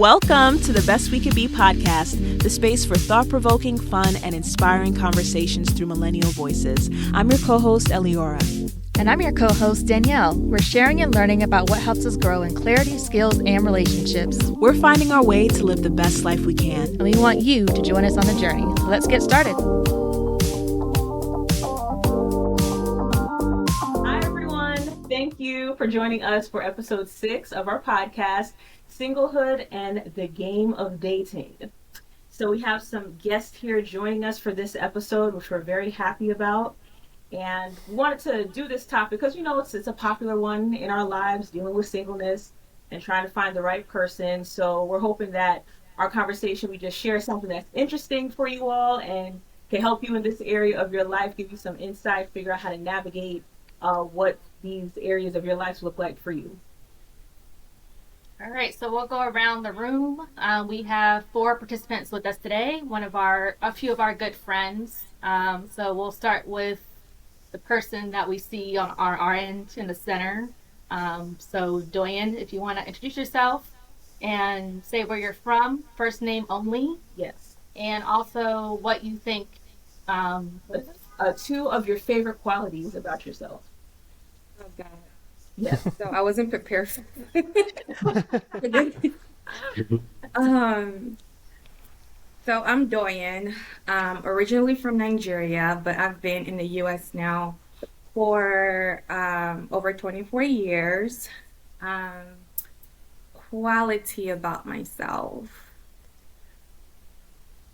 Welcome to the Best We Could Be podcast, the space for thought-provoking, fun, and inspiring conversations through millennial voices. I'm your co-host, Eliora. And I'm your co-host, Danielle. We're sharing and learning about what helps us grow in clarity, skills, and relationships. We're finding our way to live the best life we can. And we want you to join us on the journey. So let's get started. Hi, everyone. Thank you for joining us for episode 6 of our podcast, Singlehood and the Game of Dating. So we have some guests here joining us for this episode, which we're very happy about. And we wanted to do this topic because, you know, it's a popular one in our lives, dealing with singleness and trying to find the right person. So we're hoping that our conversation, we just share something that's interesting for you all and can help you in this area of your life, give you some insight, figure out how to navigate what these areas of your life look like for you. All right, so we'll go around the room. We have 4 participants with us today, a few of our good friends. So we'll start with the person that we see on our end in the center. So Doyin, if you want to introduce yourself and say where you're from, first name only. Yes. And also what you think. 2 of your favorite qualities about yourself. Oh God. Yes. So I wasn't prepared for So I'm Doyin, originally from Nigeria, but I've been in the US now for over 24 years. Quality about myself.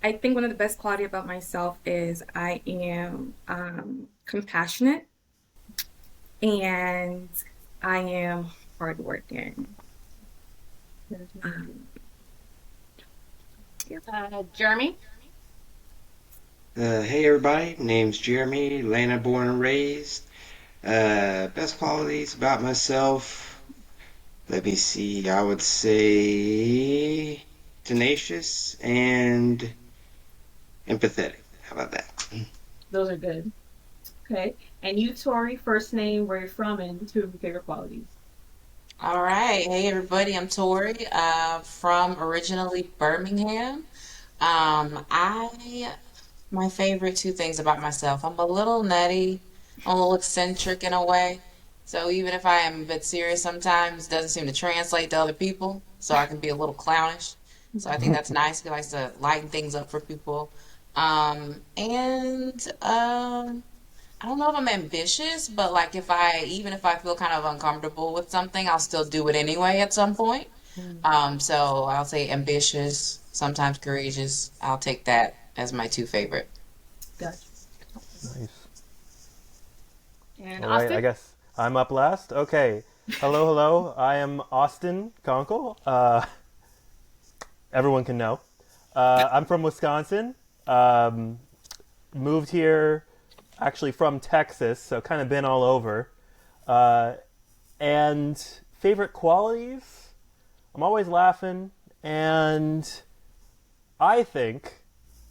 I think one of the best quality about myself is I am compassionate and I am hardworking. Jeremy? Hey everybody, name's Jeremy, Atlanta born and raised. Best qualities about myself, let me see, I would say tenacious and empathetic. How about that? Those are good. Okay. And you, Tori, first name, where you're from, and 2 of your favorite qualities. All right. Hey, everybody. I'm Tori, from originally Birmingham. My favorite 2 things about myself. I'm a little nutty, I'm a little eccentric in a way. So even if I am a bit serious sometimes, it doesn't seem to translate to other people. So I can be a little clownish. So I think that's nice. He likes to lighten things up for people. I don't know if I'm ambitious, but like even if I feel kind of uncomfortable with something, I'll still do it anyway at some point. So I'll say ambitious, sometimes courageous. I'll take that as my 2 favorite. Gotcha. Nice. And All right, Austin? I guess I'm up last. Okay. Hello. I am Austin Conkle. Everyone can know. I'm from Wisconsin. Moved here actually from Texas, so kind of been all over. And favorite qualities? I'm always laughing, and I think,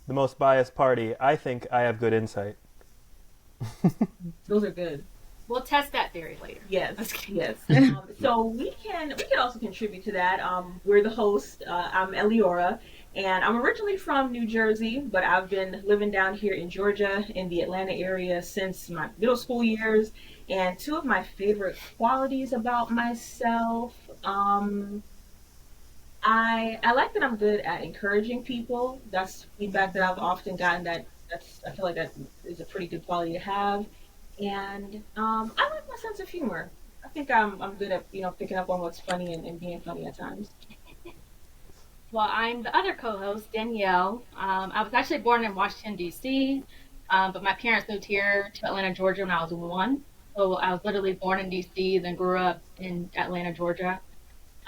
the most biased party, I think I have good insight. Those are good. We'll test that theory later. Yes. Yes. So we can also contribute to that. We're the host. I'm Eliora, and I'm originally from New Jersey, but I've been living down here in Georgia in the Atlanta area since my middle school years. And 2 of my favorite qualities about myself, I like that I'm good at encouraging people. That's feedback that I've often gotten. I feel like that is a pretty good quality to have. And I like my sense of humor. I think I'm good at picking up on what's funny and being funny at times. Well, I'm the other co-host, Danielle. I was actually born in Washington, D.C., but my parents moved here to Atlanta, Georgia when I was 1. So I was literally born in D.C., then grew up in Atlanta, Georgia.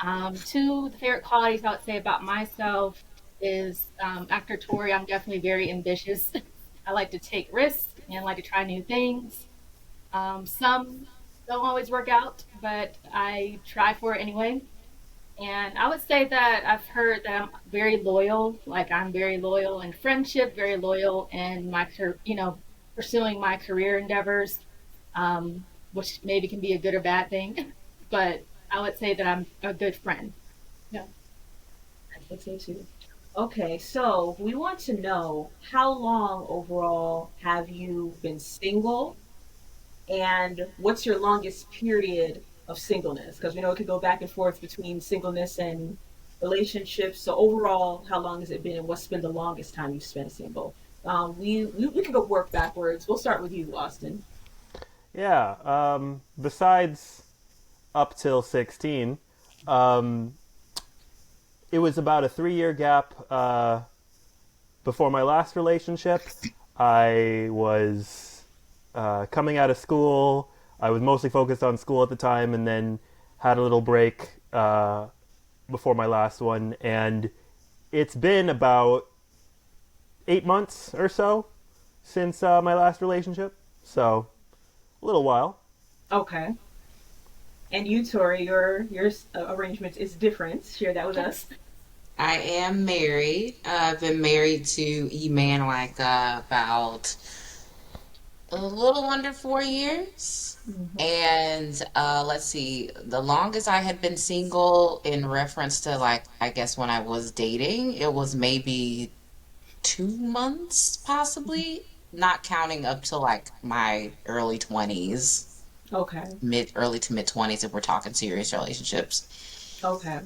2 of the favorite qualities I would say about myself is, after Tori, I'm definitely very ambitious. I like to take risks and like to try new things. Some don't always work out, but I try for it anyway. And I would say that I've heard that I'm very loyal. Like I'm very loyal in friendship, very loyal in my, pursuing my career endeavors, which maybe can be a good or bad thing. But I would say that I'm a good friend. Yeah. I'd say two. Okay, so we want to know how long overall have you been single, and what's your longest period of singleness? Because we know it could go back and forth between singleness and relationships. So overall, how long has it been, and what's been the longest time you've spent single? We can go work backwards. We'll start with you, Austin. Yeah. Besides up till 16, um, it was about a 3 year gap before my last relationship. I was coming out of school. I was mostly focused on school at the time, and then had a little break before my last one. And it's been about 8 months or so since my last relationship. So, a little while. Okay. And you, Tori, your arrangement is different. Share that with us. I am married. I've been married to E-Man like about a little under 4 years. And let's see, the longest I had been single in reference to like, I guess when I was dating, it was maybe 2 months, possibly, not counting up to like my early 20s, Okay. mid early to mid 20s if we're talking serious relationships. Okay.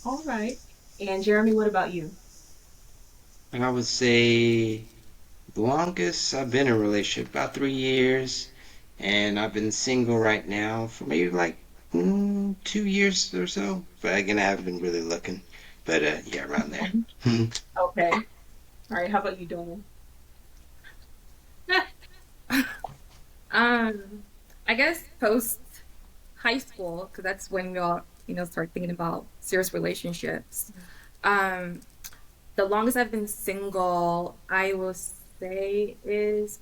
All right. And Jeremy, what about you? And I would say the longest I've been in a relationship, about 3 years. And I've been single right now for maybe like 2 years or so. But again, I haven't been really looking. But yeah, around there. Okay. All right. How about you, Doyin? I guess post high school, because that's when we all start thinking about serious relationships. Um, the longest I've been single, I will say, is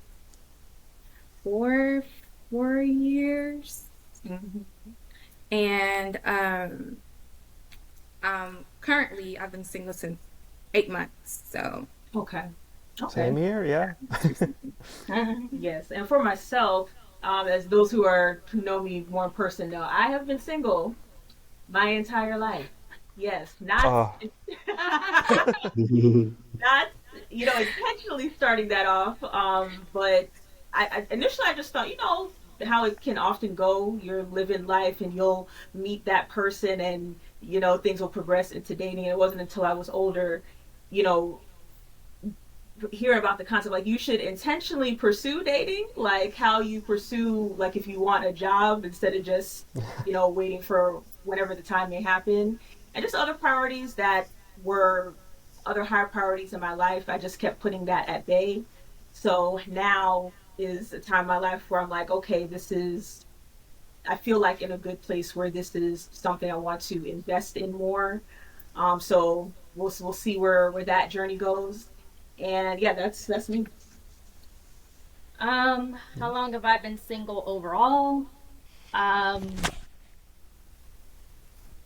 four four years, Mm-hmm. and currently I've been single since 8 months. So Okay. Okay. Same here, yeah. Yes. And for myself, as those who know me more in person know, I have been single my entire life. Yes, not Oh, not intentionally starting that off. But I initially I just thought, how it can often go. You're living life and you'll meet that person, and things will progress into dating. And it wasn't until I was older, you know, hearing about the concept like you should intentionally pursue dating, like how you pursue, like if you want a job instead of just waiting for whenever the time may happen, and just other priorities that were other higher priorities in my life. I just kept putting that at bay. So now is a time in my life where I'm like, okay, I feel like in a good place where this is something I want to invest in more. So we'll see where that journey goes. And yeah, that's me. How long have I been single overall? Um,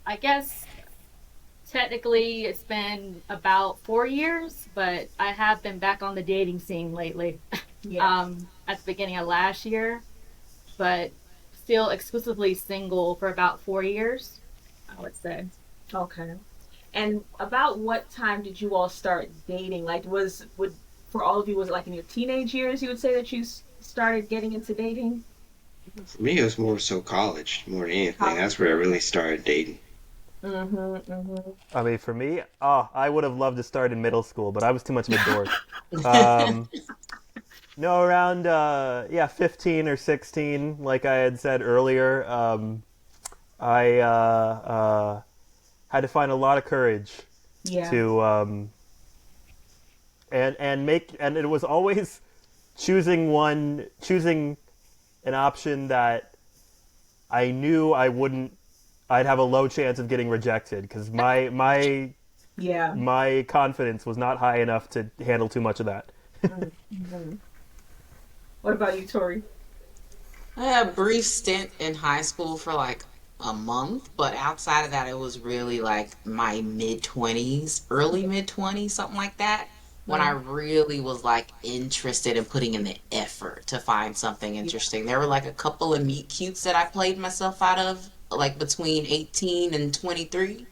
I guess technically it's been about 4 years, but I have been back on the dating scene lately. Yes. At the beginning of last year, but still exclusively single for about 4 years, I would say. Okay. And about what time did you all start dating? Like, would for all of you, was it like in your teenage years you would say that you started getting into dating? For me, it was more so college, more than anything. College. That's where I really started dating. Mm-hmm. Mm-hmm. I mean, for me, I would have loved to start in middle school, but I was too much of a dork. Um, no, around 15 or 16, like I had said earlier, I had to find a lot of courage Yeah. to and it was always choosing an option that I knew I'd have a low chance of getting rejected because Yeah. my confidence was not high enough to handle too much of that. Mm-hmm. What about you, Tori? I had a brief stint in high school for like a month, but outside of that, it was really like my mid 20s, early mid 20s, something like that, when I Mm. really was like interested in putting in the effort to find something interesting. There were like a couple of meet cutes that I played myself out of, like between 18 and 23.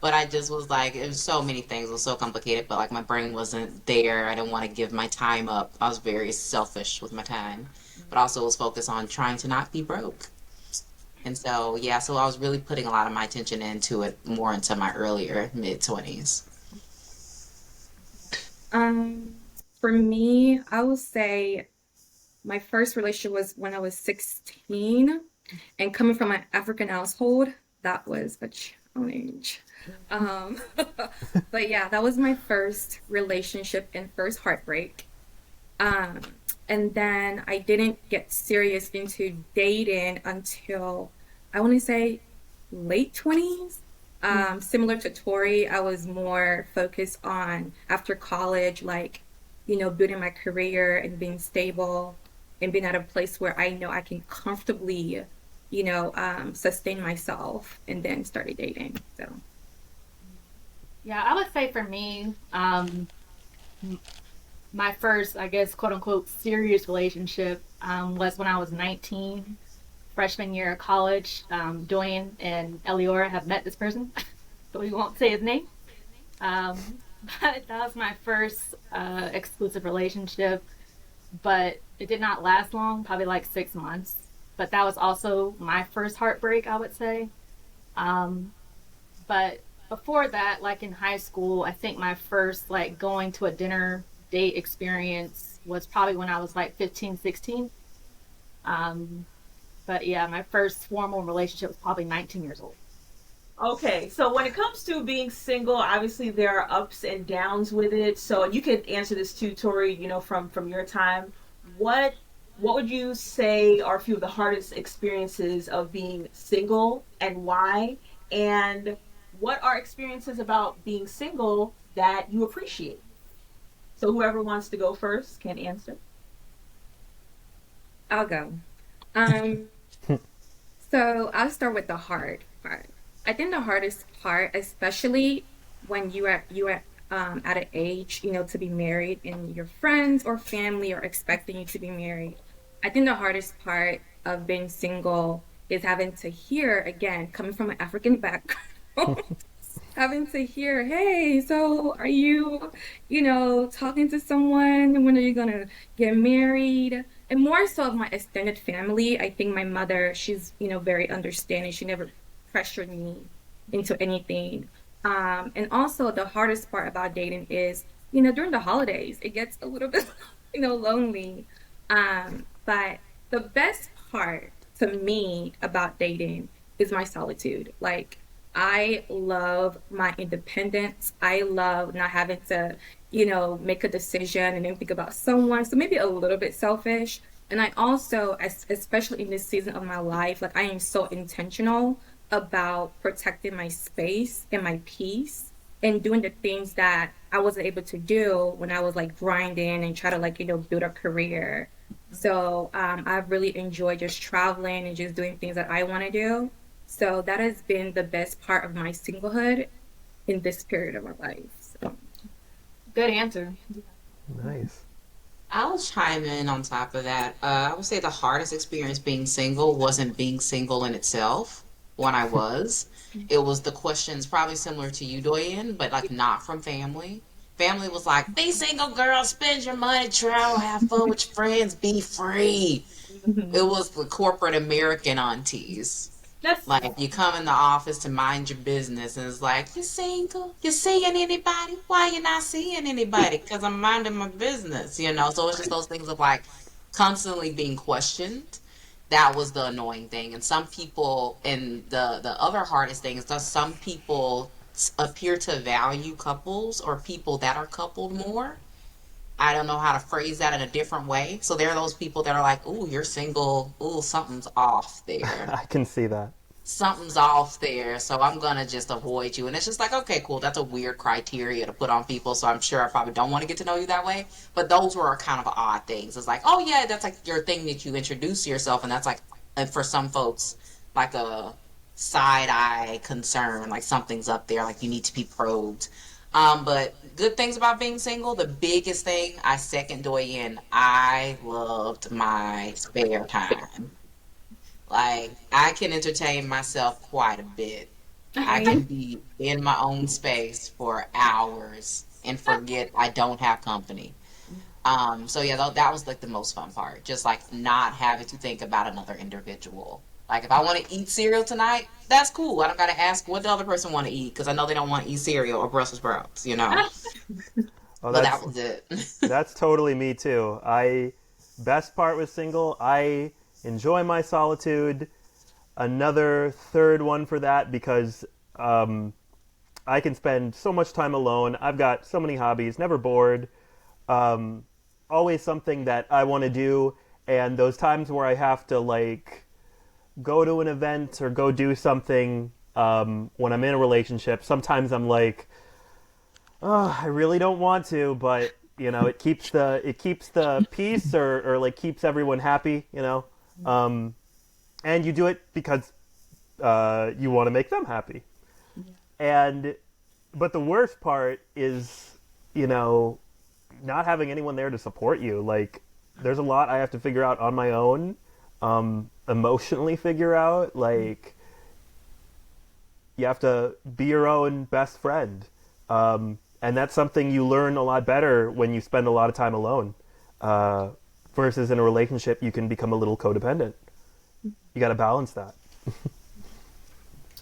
But I just was like, it was so many things. It was so complicated, but like my brain wasn't there. I didn't want to give my time up. I was very selfish with my time, but also was focused on trying to not be broke. And so, yeah, so I was really putting a lot of my attention into it more into my earlier mid 20s. Um, for me, I would say my first relationship was when I was 16, and coming from an African household, that was a challenge. Um, but yeah, that was my first relationship and first heartbreak. Um, and then I didn't get serious into dating until I want to say late 20s. Similar to Tori, I was more focused on after college, like, building my career and being stable and being at a place where I know I can comfortably, sustain myself, and then started dating. So, Yeah, I would say for me, my first, I guess, quote unquote, serious relationship was when I was 19, freshman year of college. Doyin and Eliora have met this person, but we won't say his name. Um, but that was my first exclusive relationship, but it did not last long, probably like 6 months. But that was also my first heartbreak, I would say. Um, but before that, like in high school, I think my first like going to a dinner date experience was probably when I was like 15, 16. Um, but yeah, my first formal relationship was probably 19 years old. Okay, so when it comes to being single, obviously there are ups and downs with it. So you could answer this too, Tori. From your time, what what would you say are a few of the hardest experiences of being single and why? And what are experiences about being single that you appreciate? So whoever wants to go first can answer. I'll go. Um, so I'll start with the hard part. I think the hardest part, especially when you are at an age, to be married, and your friends or family are expecting you to be married. I think the hardest part of being single is having to hear again, coming from an African background, having to hear, hey, so are you, talking to someone? When are you gonna get married? And more so of my extended family, I think my mother, she's, very understanding. She never pressured me into anything. And also the hardest part about dating is, during the holidays, it gets a little bit, lonely. But the best part to me about dating is my solitude. Like, I love my independence. I love not having to, make a decision and then think about someone. So maybe a little bit selfish. And I also, especially in this season of my life, like I am so intentional about protecting my space and my peace and doing the things that I wasn't able to do when I was like grinding and try to like, build a career. So I've really enjoyed just traveling and just doing things that I want to do. So that has been the best part of my singlehood in this period of my life. So Good answer. Nice. I'll chime in on top of that. I would say the hardest experience being single wasn't being single in itself when I was. It was the questions probably similar to you, Doyen, but like not from family. Family was like, be single, girl, spend your money, travel, have fun with your friends, be free. It was the corporate American aunties. That's Like you come in the office to mind your business, and it's like, you single? You seeing anybody? Why you not seeing anybody? Because I'm minding my business. So it's just those things of like constantly being questioned. That was the annoying thing. And some people, and the other hardest thing is that some people appear to value couples or people that are coupled more. I don't know how to phrase that in a different way. So there are those people that are like, ooh, you're single. Ooh, something's off there. I can see that. Something's off there, so I'm gonna just avoid you. And it's just like, okay, cool. That's a weird criteria to put on people, so I'm sure I probably don't want to get to know you that way. But those were kind of odd things. It's like, oh yeah, that's like your thing that you introduce to yourself, and that's like, and for some folks, like a side eye concern, like something's up there, like you need to be probed. But good things about being single, the biggest thing, I second Doyen, I loved my spare time. Like I can entertain myself quite a bit. I can I be in my own space for hours and forget I don't have company. So yeah, that was like the most fun part. Just like not having to think about another individual. Like if I want to eat cereal tonight, that's cool. I don't gotta ask what the other person want to eat because I know they don't want to eat cereal or Brussels sprouts, you know. Oh, But that that's was it. that's totally me too. I best part with single. I enjoy my solitude. Another third one for that because um, I can spend so much time alone. I've got so many hobbies, never bored. Um, Always something that I want to do, and those times where I have to like go to an event or go do something when I'm in a relationship, sometimes I'm like, oh, I really don't want to, but you know, it keeps the peace or like keeps everyone happy, you know, um, and you do it because you want to make them happy. And but the worst part is, you know, not having anyone there to support you. Like, there's a lot I have to figure out on my own, emotionally figure out. Like, you have to be your own best friend. And that's something you learn a lot better when you spend a lot of time alone. Uh, Versus in a relationship, you can become a little codependent. You got to balance that.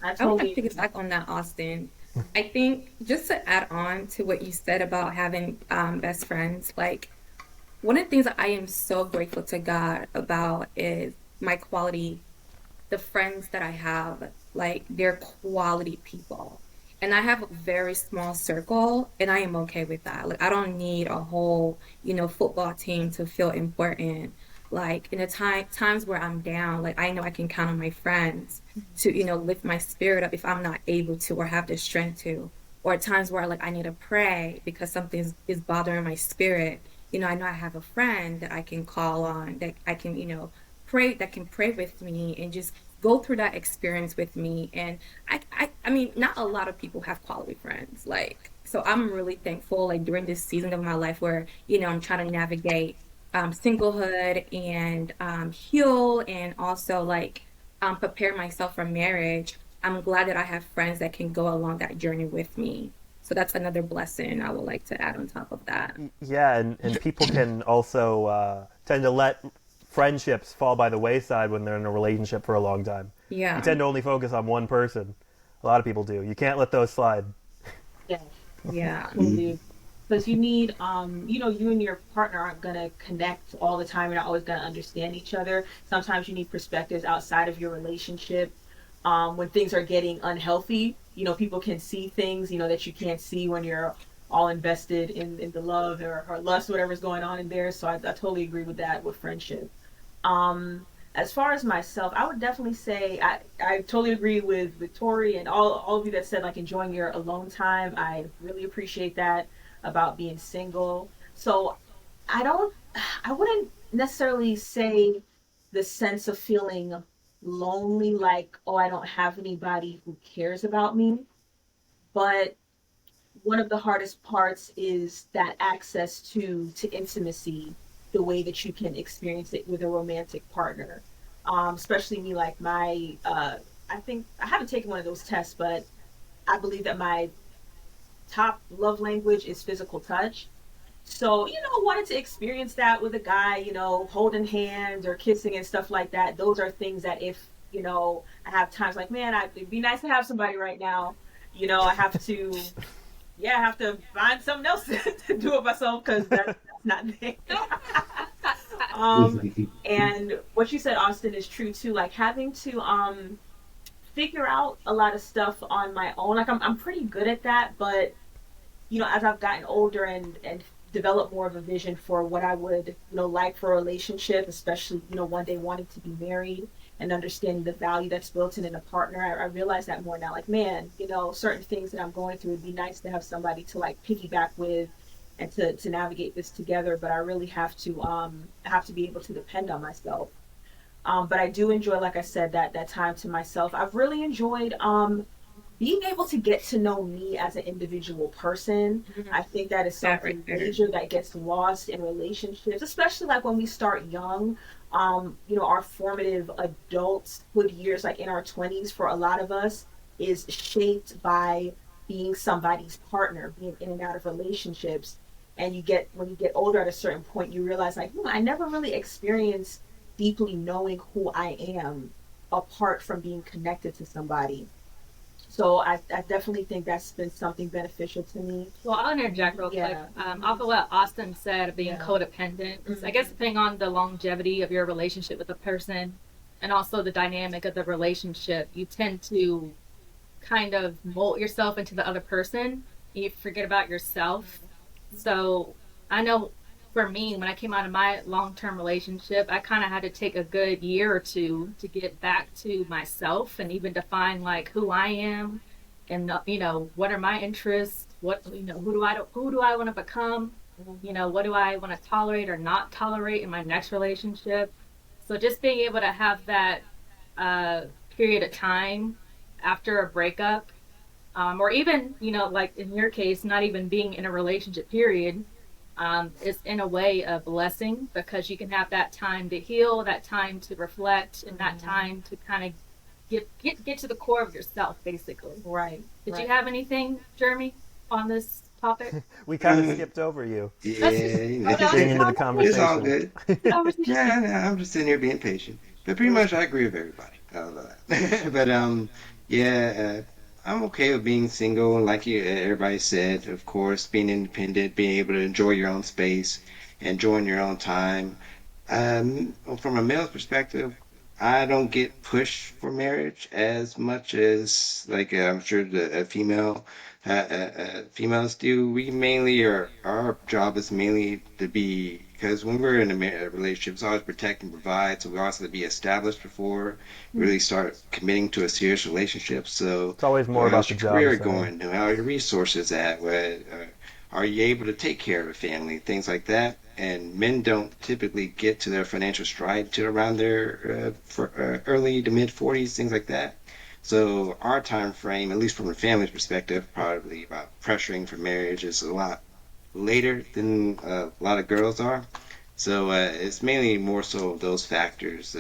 I I want to totally piggyback on that, Austin. I think just to add on to what you said about having best friends, like one of the things that I am so grateful to God about is my quality, the friends that I have, like they're quality people. And I have a very small circle, and I am okay with that. Like I don't need a whole, football team to feel important. Like in the times where I'm down, like I know I can count on my friends to, lift my spirit up if I'm not able to or have the strength to. Or at times where like I need to pray because something is bothering my spirit. I know I have a friend that I can call on, that I can, pray, that can pray with me and just go through that experience with me. And I mean, not a lot of people have quality friends. Like, so I'm really thankful, like during this season of my life where, I'm trying to navigate singlehood and heal and also like prepare myself for marriage. I'm glad that I have friends that can go along that journey with me. So that's another blessing I would like to add on top of that. Yeah, and people can also tend to let friendships fall by the wayside when they're in a relationship for a long time. You Yeah. tend to only focus on one person. A lot of people do. You can't let those slide. yeah, Yeah. totally. Because you need, you and your partner aren't gonna connect all the time. You're not always gonna understand each other. Sometimes you need perspectives outside of your relationship. When things are getting unhealthy, people can see things, that you can't see when you're all invested in the love or lust, whatever's going on in there. So I totally agree with that with friendship. As far as myself, I would definitely say I totally agree with Tori and all of you that said like enjoying your alone time. I really appreciate that about being single. So I don't I wouldn't necessarily say the sense of feeling lonely, like, oh, I don't have anybody who cares about me. But one of the hardest parts is that access to intimacy, the way that you can experience it with a romantic partner. Especially me, like I think I haven't taken one of those tests, but I believe that my top love language is physical touch. So, wanted to experience that with a guy, holding hands or kissing and stuff like that. Those are things that if, I have times like, man, it'd be nice to have somebody right now. I have to, yeah, I have to find something else to do it myself because that's not there. um, and what you said, Austin, is true too. Like having to figure out a lot of stuff on my own. Like I'm pretty good at that, but as I've gotten older and developed more of a vision for what I would, like for a relationship, especially, one day wanting to be married and understanding the value that's built in a partner, I realize that more now. Like, man, certain things that I'm going through, it'd be nice to have somebody to like piggyback with and to navigate this together. But I really I have to be able to depend on myself. But I do enjoy, like I said, that time to myself. I've really enjoyed being able to get to know me as an individual person. I think that is That right something there. major that gets lost in relationships, especially like when we start young. Our formative adulthood years, like in our 20s, for a lot of us, is shaped by being somebody's partner, being in and out of relationships. And when you get older at a certain point, you realize like, I never really experienced deeply knowing who I am apart from being connected to somebody. So I definitely think that's been something beneficial to me. Well, I'll interject real quick. Yeah. Off of what Austin said, being Yeah. codependent. I guess depending on the longevity of your relationship with a person and also the dynamic of the relationship, you tend to kind of mold yourself into the other person. You forget about yourself. So I know for me, when I came out of my long-term relationship, I kind of had to take a good year or two to get back to myself and even define like who I am and what are my interests, what who do I want to become, what do I want to tolerate or not tolerate in my next relationship. So just being able to have that period of time after a breakup, or even like in your case, not even being in a relationship period, is in a way a blessing because you can have that time to heal, that time to reflect, and that time to kind of get to the core of yourself, basically. Right. Did you have anything, Jeremy, on this topic? We kind of skipped over you. Yeah, Getting into the it's all conversation. good. Yeah, I'm just sitting here being patient. But pretty much I agree with everybody. I love that. But yeah, I'm okay with being single, and like everybody said, of course, being independent, being able to enjoy your own space, enjoying your own time. From a male's perspective, I don't get pushed for marriage as much as like I'm sure the females do. We mainly are our job is mainly to be because when we're in a relationship, it's always protect and provide. So we also have to be established before we really start committing to a serious relationship. So It's always more about how's the your job. career side. going? How are your resources at? Are you able to take care of a family? Things like that. And men don't typically get to their financial stride till around their early to mid 40s, things like that. So our time frame, at least from a family's perspective, probably about pressuring for marriage is a lot later than a lot of girls are. So it's mainly more so of those factors.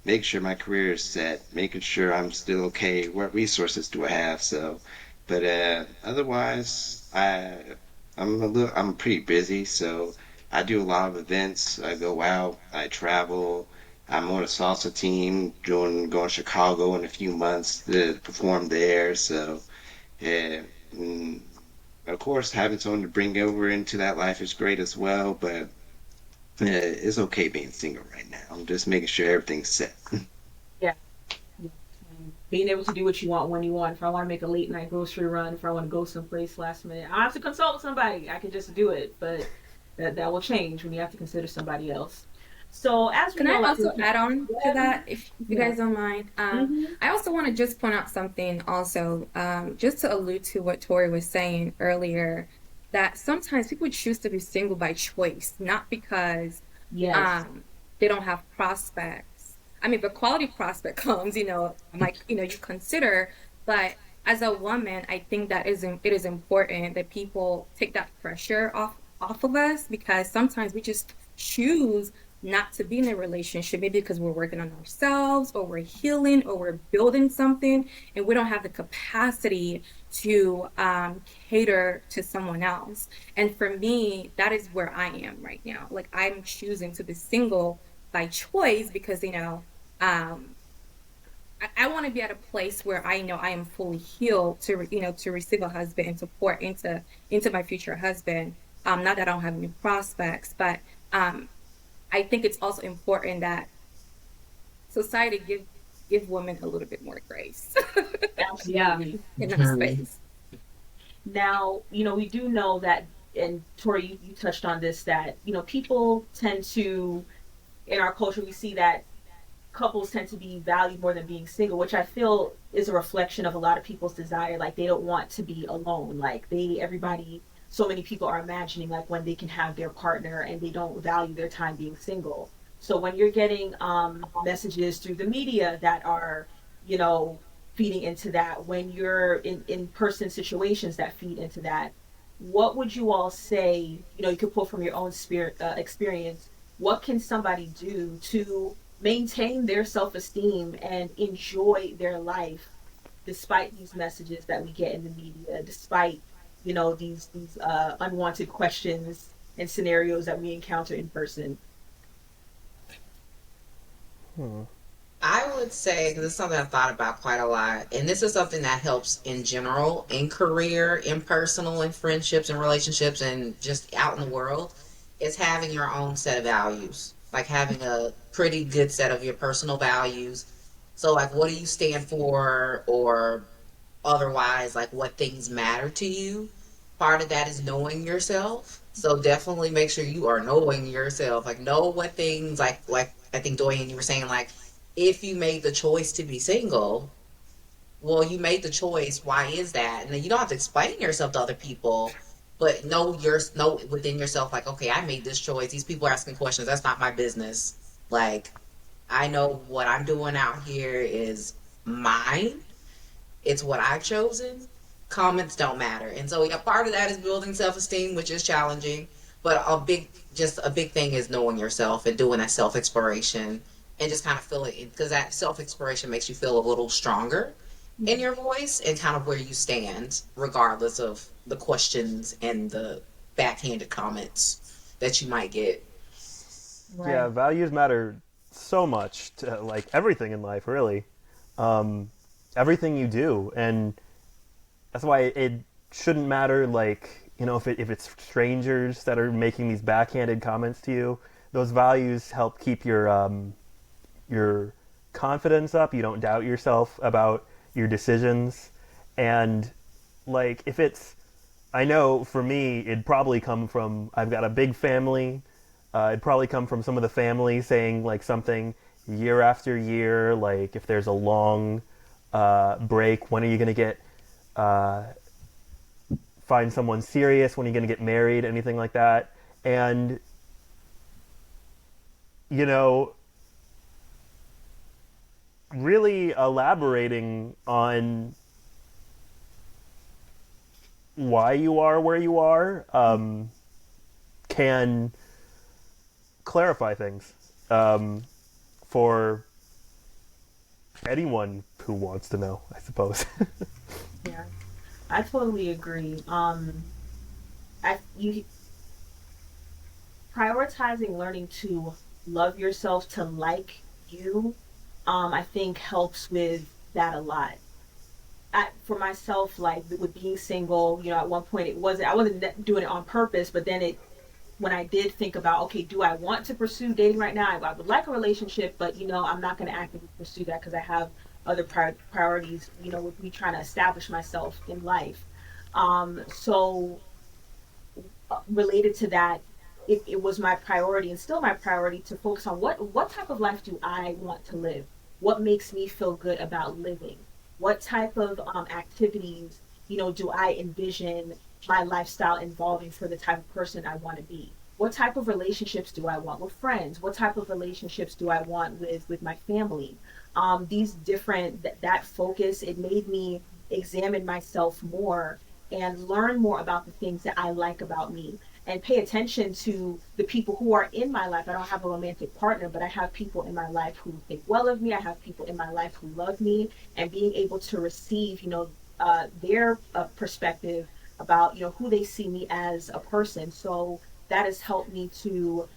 Making sure my career is set, making sure I'm still okay. What resources do I have? So, but otherwise, I'm pretty busy. So I do a lot of events. I go out. I travel. I'm on a salsa team, going to Chicago in a few months to perform there. So, yeah, mm, of course, having someone to bring over into that life is great as well. But it's okay being single right now. I'm just making sure everything's set. Yeah. Being able to do what you want when you want. If I want to make a late night grocery run, if I want to go someplace last minute, I don't have to consult with somebody. I can just do it. But that will change when you have to consider somebody else. So as we Can I know, also add on to that, if you Yeah. guys don't mind? I also want to just point out something also, just to allude to what Tori was saying earlier, that sometimes people choose to be single by choice, not because yes, they don't have prospects. I mean, the quality prospect comes, like, you consider, but as a woman, I think that it is important that people take that pressure off of us because sometimes we just choose not to be in a relationship, maybe because we're working on ourselves or we're healing or we're building something and we don't have the capacity to cater to someone else. And for me, that is where I am right now. Like I'm choosing to be single by choice because, I want to be at a place where I know I am fully healed to receive a husband and to pour into my future husband. Not that I don't have any prospects, but I think it's also important that society give women a little bit more grace Yeah. absolutely. in that space. Now, we do know that, and Tori, you touched on this, that, people tend to, in our culture, we see that couples tend to be valued more than being single, which I feel is a reflection of a lot of people's desire. Like they don't want to be alone. Like so many people are imagining like when they can have their partner and they don't value their time being single. So when you're getting messages through the media that are, feeding into that, when you're in person situations that feed into that, what would you all say, you could pull from your own experience, what can somebody do to maintain their self-esteem and enjoy their life despite these messages that we get in the media, despite, these unwanted questions and scenarios that we encounter in person. I would say, because it's something I've thought about quite a lot, and this is something that helps in general, in career, in personal, in friendships, and relationships, and just out in the world, is having your own set of values. Like having a pretty good set of your personal values. So, like, what do you stand for, or otherwise, like, what things matter to you? Part of that is knowing yourself. So definitely make sure you are knowing yourself. Like, know what things, like I think Doyin, you were saying, like, if you made the choice to be single, well, you made the choice. Why is that? And then you don't have to explain yourself to other people, but know within yourself, like, okay, I made this choice. These people are asking questions. That's not my business. Like, I know what I'm doing out here is mine. It's what I've chosen. Comments don't matter. And so, yeah, part of that is building self-esteem, which is challenging. But a big thing is knowing yourself and doing that self-exploration and just kind of feel it, because that self-exploration makes you feel a little stronger in your voice and kind of where you stand, regardless of the questions and the backhanded comments that you might get. Yeah, values matter so much to like everything in life, really. Everything you do, and that's why it shouldn't matter. Like, if it's strangers that are making these backhanded comments to you, those values help keep your confidence up. You don't doubt yourself about your decisions, and like if it's, I know for me, it'd probably come from, I've got a big family. It'd probably come from some of the family saying like something year after year, like if there's a long break, when are you going to get find someone serious? When are you going to get married? Anything like that. And you know, really elaborating on why you are where you are can clarify things for anyone who wants to know, I suppose. Yeah, I totally agree. You prioritizing learning to love yourself, to like you, I think helps with that a lot. For myself, like with being single, at one point I wasn't doing it on purpose, but then when I did think about, okay, do I want to pursue dating right now? I would like a relationship, but I'm not going to actively pursue that because I have other priorities, with me trying to establish myself in life. So related to that, it was my priority and still my priority to focus on what type of life do I want to live? What makes me feel good about living? What type of activities, do I envision my lifestyle involving for the type of person I want to be? What type of relationships do I want with friends? What type of relationships do I want with my family? These different that focus, it made me examine myself more and learn more about the things that I like about me and pay attention to the people who are in my life. I don't have a romantic partner, but I have people in my life who think well of me. I have people in my life who love me, and being able to receive, their perspective about, who they see me as a person. So that has helped me to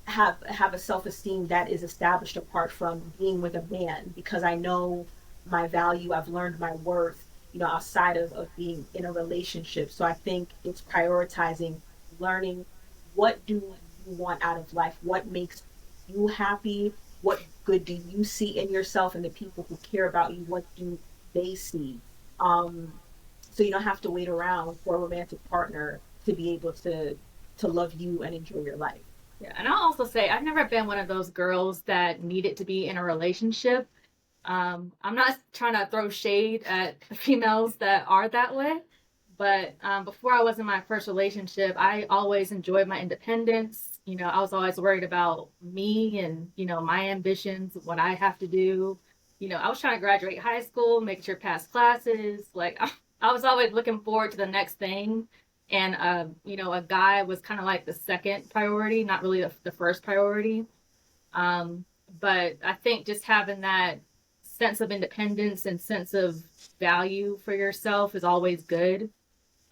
have a self-esteem that is established apart from being with a man, because I know my value. I've learned my worth, outside of being in a relationship. So I think it's prioritizing learning, what do you want out of life? What makes you happy? What good do you see in yourself, and the people who care about you, what do they see? So you don't have to wait around for a romantic partner to be able to love you and enjoy your life. Yeah, and I'll also say I've never been one of those girls that needed to be in a relationship. I'm not trying to throw shade at females that are that way, but before I was in my first relationship, I always enjoyed my independence. I was always worried about me and, my ambitions, what I have to do. I was trying to graduate high school, make sure pass classes. Like, I was always looking forward to the next thing. And, a guy was kind of like the second priority, not really the first priority. But I think just having that sense of independence and sense of value for yourself is always good.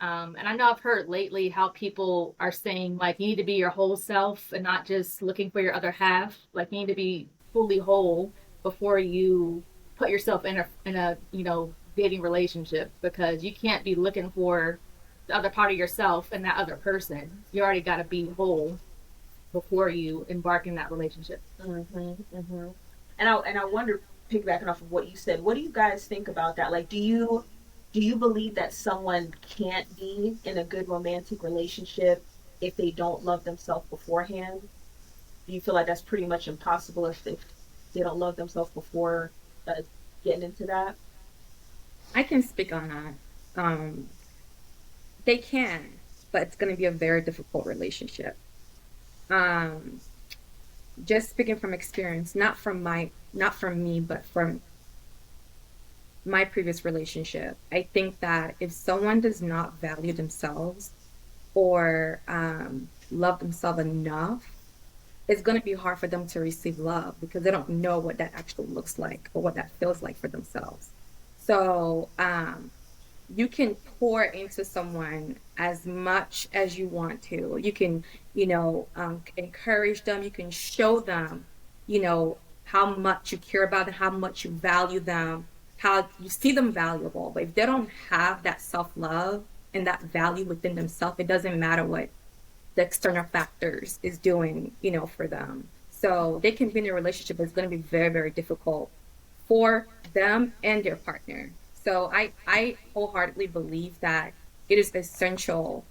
And I know I've heard lately how people are saying like you need to be your whole self and not just looking for your other half. Like you need to be fully whole before you put yourself in a dating relationship, because you can't be looking for the other part of yourself and that other person. You already got to be whole before you embark in that relationship. And I wonder, piggybacking off of what you said, what do you guys think about that? Like, do you believe that someone can't be in a good romantic relationship if they don't love themselves beforehand? Do you feel like that's pretty much impossible if they don't love themselves before getting into that? I can speak on that. They can, but it's going to be a very difficult relationship. Um, just speaking from experience, not from me, but from my previous relationship. I think that if someone does not value themselves or love themselves enough, it's going to be hard for them to receive love because they don't know what that actually looks like or what that feels like for themselves. So you can pour into someone as much as you want to. You can, encourage them. You can show them, how much you care about them, how much you value them, how you see them valuable. But if they don't have that self love and that value within themselves, it doesn't matter what the external factors is doing, for them. So they can be in a relationship that's going to be very, very difficult for them and their partner. So I wholeheartedly believe that it is essential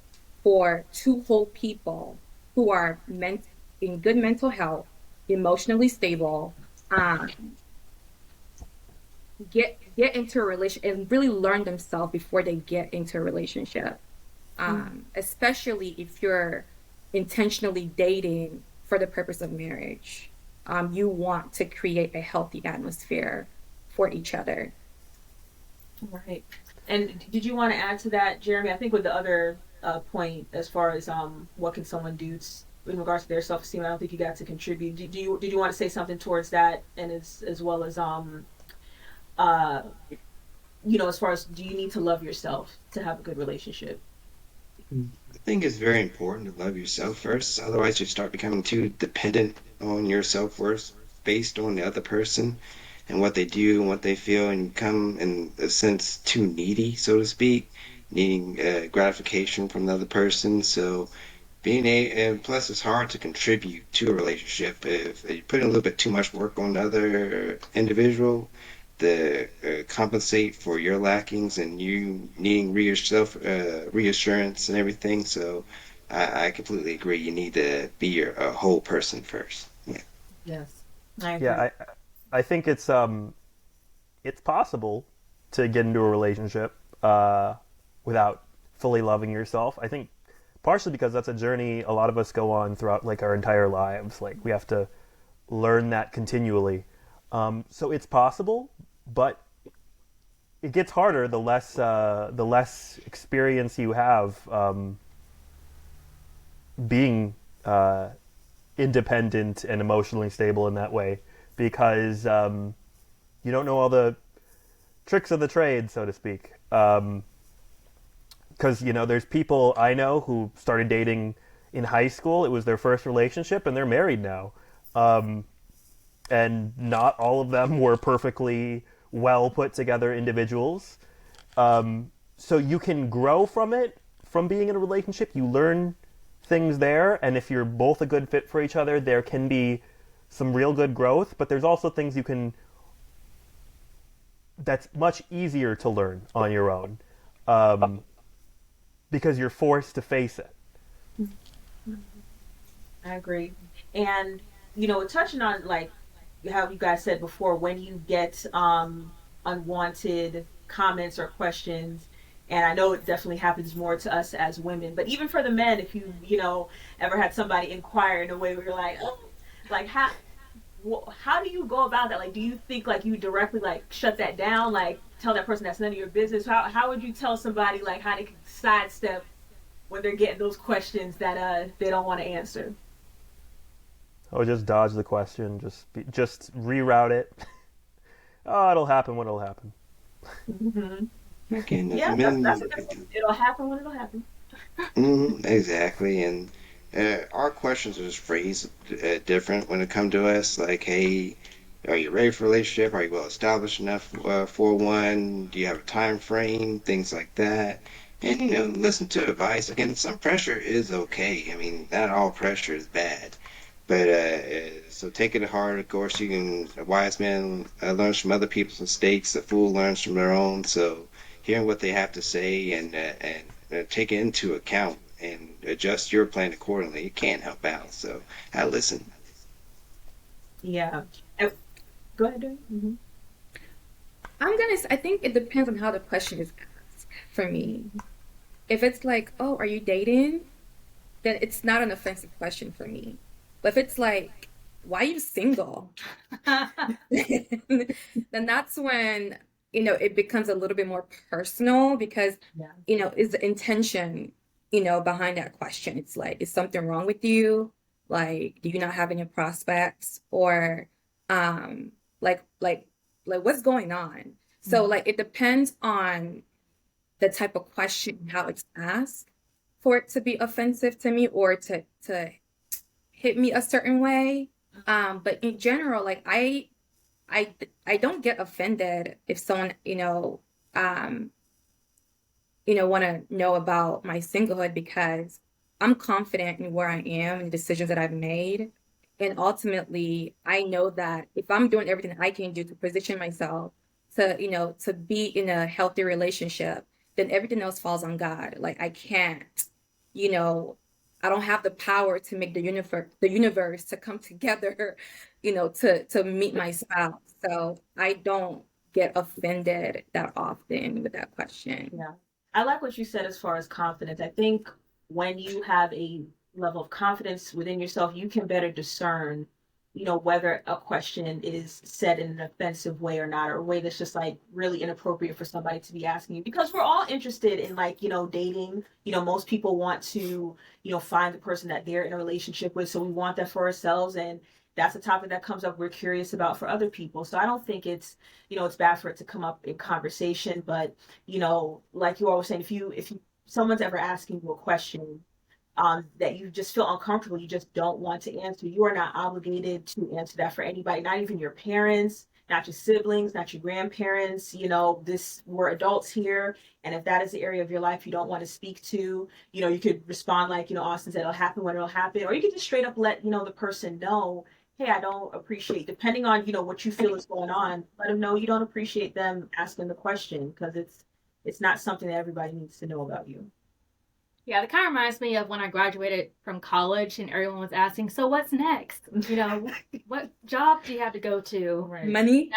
for two whole people who are in good mental health, emotionally stable, um, get into a relationship and really learn themselves before they get into a relationship. Especially if you're intentionally dating for the purpose of marriage. You want to create a healthy atmosphere for each other. Right. And did you want to add to that, Jeremy? I think with the other point, as far as what can someone do in regards to their self-esteem, I don't think you got to contribute. Did you want to say something towards that, and as well as uh, as far as, do you need to love yourself to have a good relationship? I think it's very important to love yourself first. Otherwise, you start becoming too dependent on your self-worth based on the other person and what they do and what they feel, and you become, in a sense, too needy, so to speak, needing gratification from the other person. So and plus it's hard to contribute to a relationship if you put in a little bit too much work on the other individual to compensate for your lackings and you needing reassurance and everything. So I completely agree. You need to be a whole person first. Yeah. Yes, I agree. Yeah, I think it's possible to get into a relationship without fully loving yourself. I think partially because that's a journey a lot of us go on throughout like our entire lives. Like we have to learn that continually. So it's possible, but it gets harder the less experience you have being independent and emotionally stable in that way, because you don't know all the tricks of the trade, so to speak. Because there's people I know who started dating in high school. It was their first relationship, and they're married now. And not all of them were perfectly well put together individuals. So you can grow from it, from being in a relationship. You learn things there, and if you're both a good fit for each other, there can be some real good growth. But there's also things that's much easier to learn on your own, because you're forced to face it. I agree. And touching on like how you guys said before, when you get unwanted comments or questions, and I know it definitely happens more to us as women, but even for the men, if you ever had somebody inquire in a way where you're like, oh, like how do you go about that? Like, do you think like you directly like shut that down, like tell that person that's none of your business? How would you tell somebody like how to sidestep when they're getting those questions that they don't want to answer? Oh, just dodge the question. Just reroute it. oh, it'll happen when it'll happen. Hmm. Again, Yeah, men. that's a good one. It'll happen when it'll happen. Exactly, and our questions are just phrased different when it come to us. Like, hey, are you ready for a relationship? Are you well established enough for one? Do you have a time frame? Things like that. And listen to advice. Again, some pressure is okay. I mean, not all pressure is bad. But so take it to heart. Of course, you can. A wise man learns from other people's mistakes. A fool learns from their own. So hearing what they have to say and take it into account and adjust your plan accordingly, it can help out. So I listen. Yeah. Uh, Go ahead, Doyin. I think it depends on how the question is asked for me. If it's like, oh, are you dating? Then it's not an offensive question for me. But if it's like, why are you single? Then that's when, it becomes a little bit more personal because, Yeah. is the intention, behind that question. It's like, is something wrong with you? Like, do you not have any prospects? Or, um, like what's going on? So Mhm. like, it depends on the type of question, how it's asked for it to be offensive to me or to hit me a certain way. But in general, like I don't get offended if someone, um, want to know about my singlehood because I'm confident in where I am and the decisions that I've made. And ultimately, I know that if I'm doing everything I can do to position myself to be in a healthy relationship, then everything else falls on God. Like I can't, you know, I don't have the power to make the universe to come together, to meet my spouse. So I don't get offended that often with that question. Yeah. I like what you said as far as confidence. I think when you have a level of confidence within yourself, you can better discern, whether a question is said in an offensive way or not, or a way that's just like really inappropriate for somebody to be asking you. Because we're all interested in like, dating. Most people want to, find the person that they're in a relationship with. So we want that for ourselves. And that's a topic that comes up we're curious about for other people. So I don't think it's bad for it to come up in conversation, but like you always saying, if you someone's ever asking you a question that you just feel uncomfortable, you just don't want to answer, you are not obligated to answer that for anybody, not even your parents, not your siblings, not your grandparents. This we're adults here, and if that is the area of your life you don't want to speak to, you could respond like Austin said, it'll happen when it'll happen, or you could just straight up let the person know, hey, I don't appreciate, depending on what you feel is going on, let them know you don't appreciate them asking the question because it's not something that everybody needs to know about you. Yeah, that kind of reminds me of when I graduated from college and everyone was asking, so what's next? What job do you have to go to? Right. Money?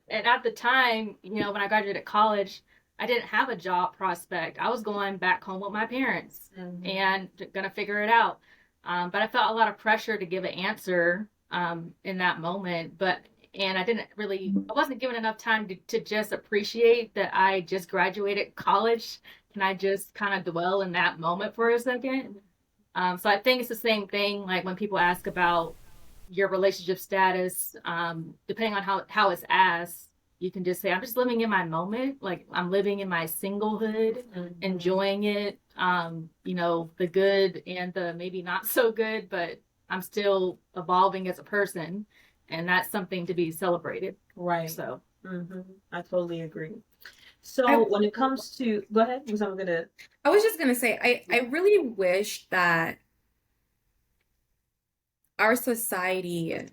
And at the time, when I graduated college, I didn't have a job prospect. I was going back home with my parents and gonna figure it out. But I felt a lot of pressure to give an answer in that moment. And I wasn't given enough time to just appreciate that I just graduated college. Can I just kind of dwell in that moment for a second? So I think it's the same thing, like when people ask about your relationship status, depending on how it's asked, you can just say, I'm just living in my moment. Like I'm living in my singlehood, enjoying it, the good and the maybe not so good, but I'm still evolving as a person. And that's something to be celebrated. Right. So, I totally agree. I, So when it comes to, go ahead, because I'm gonna. I was just gonna say, I really wish that our society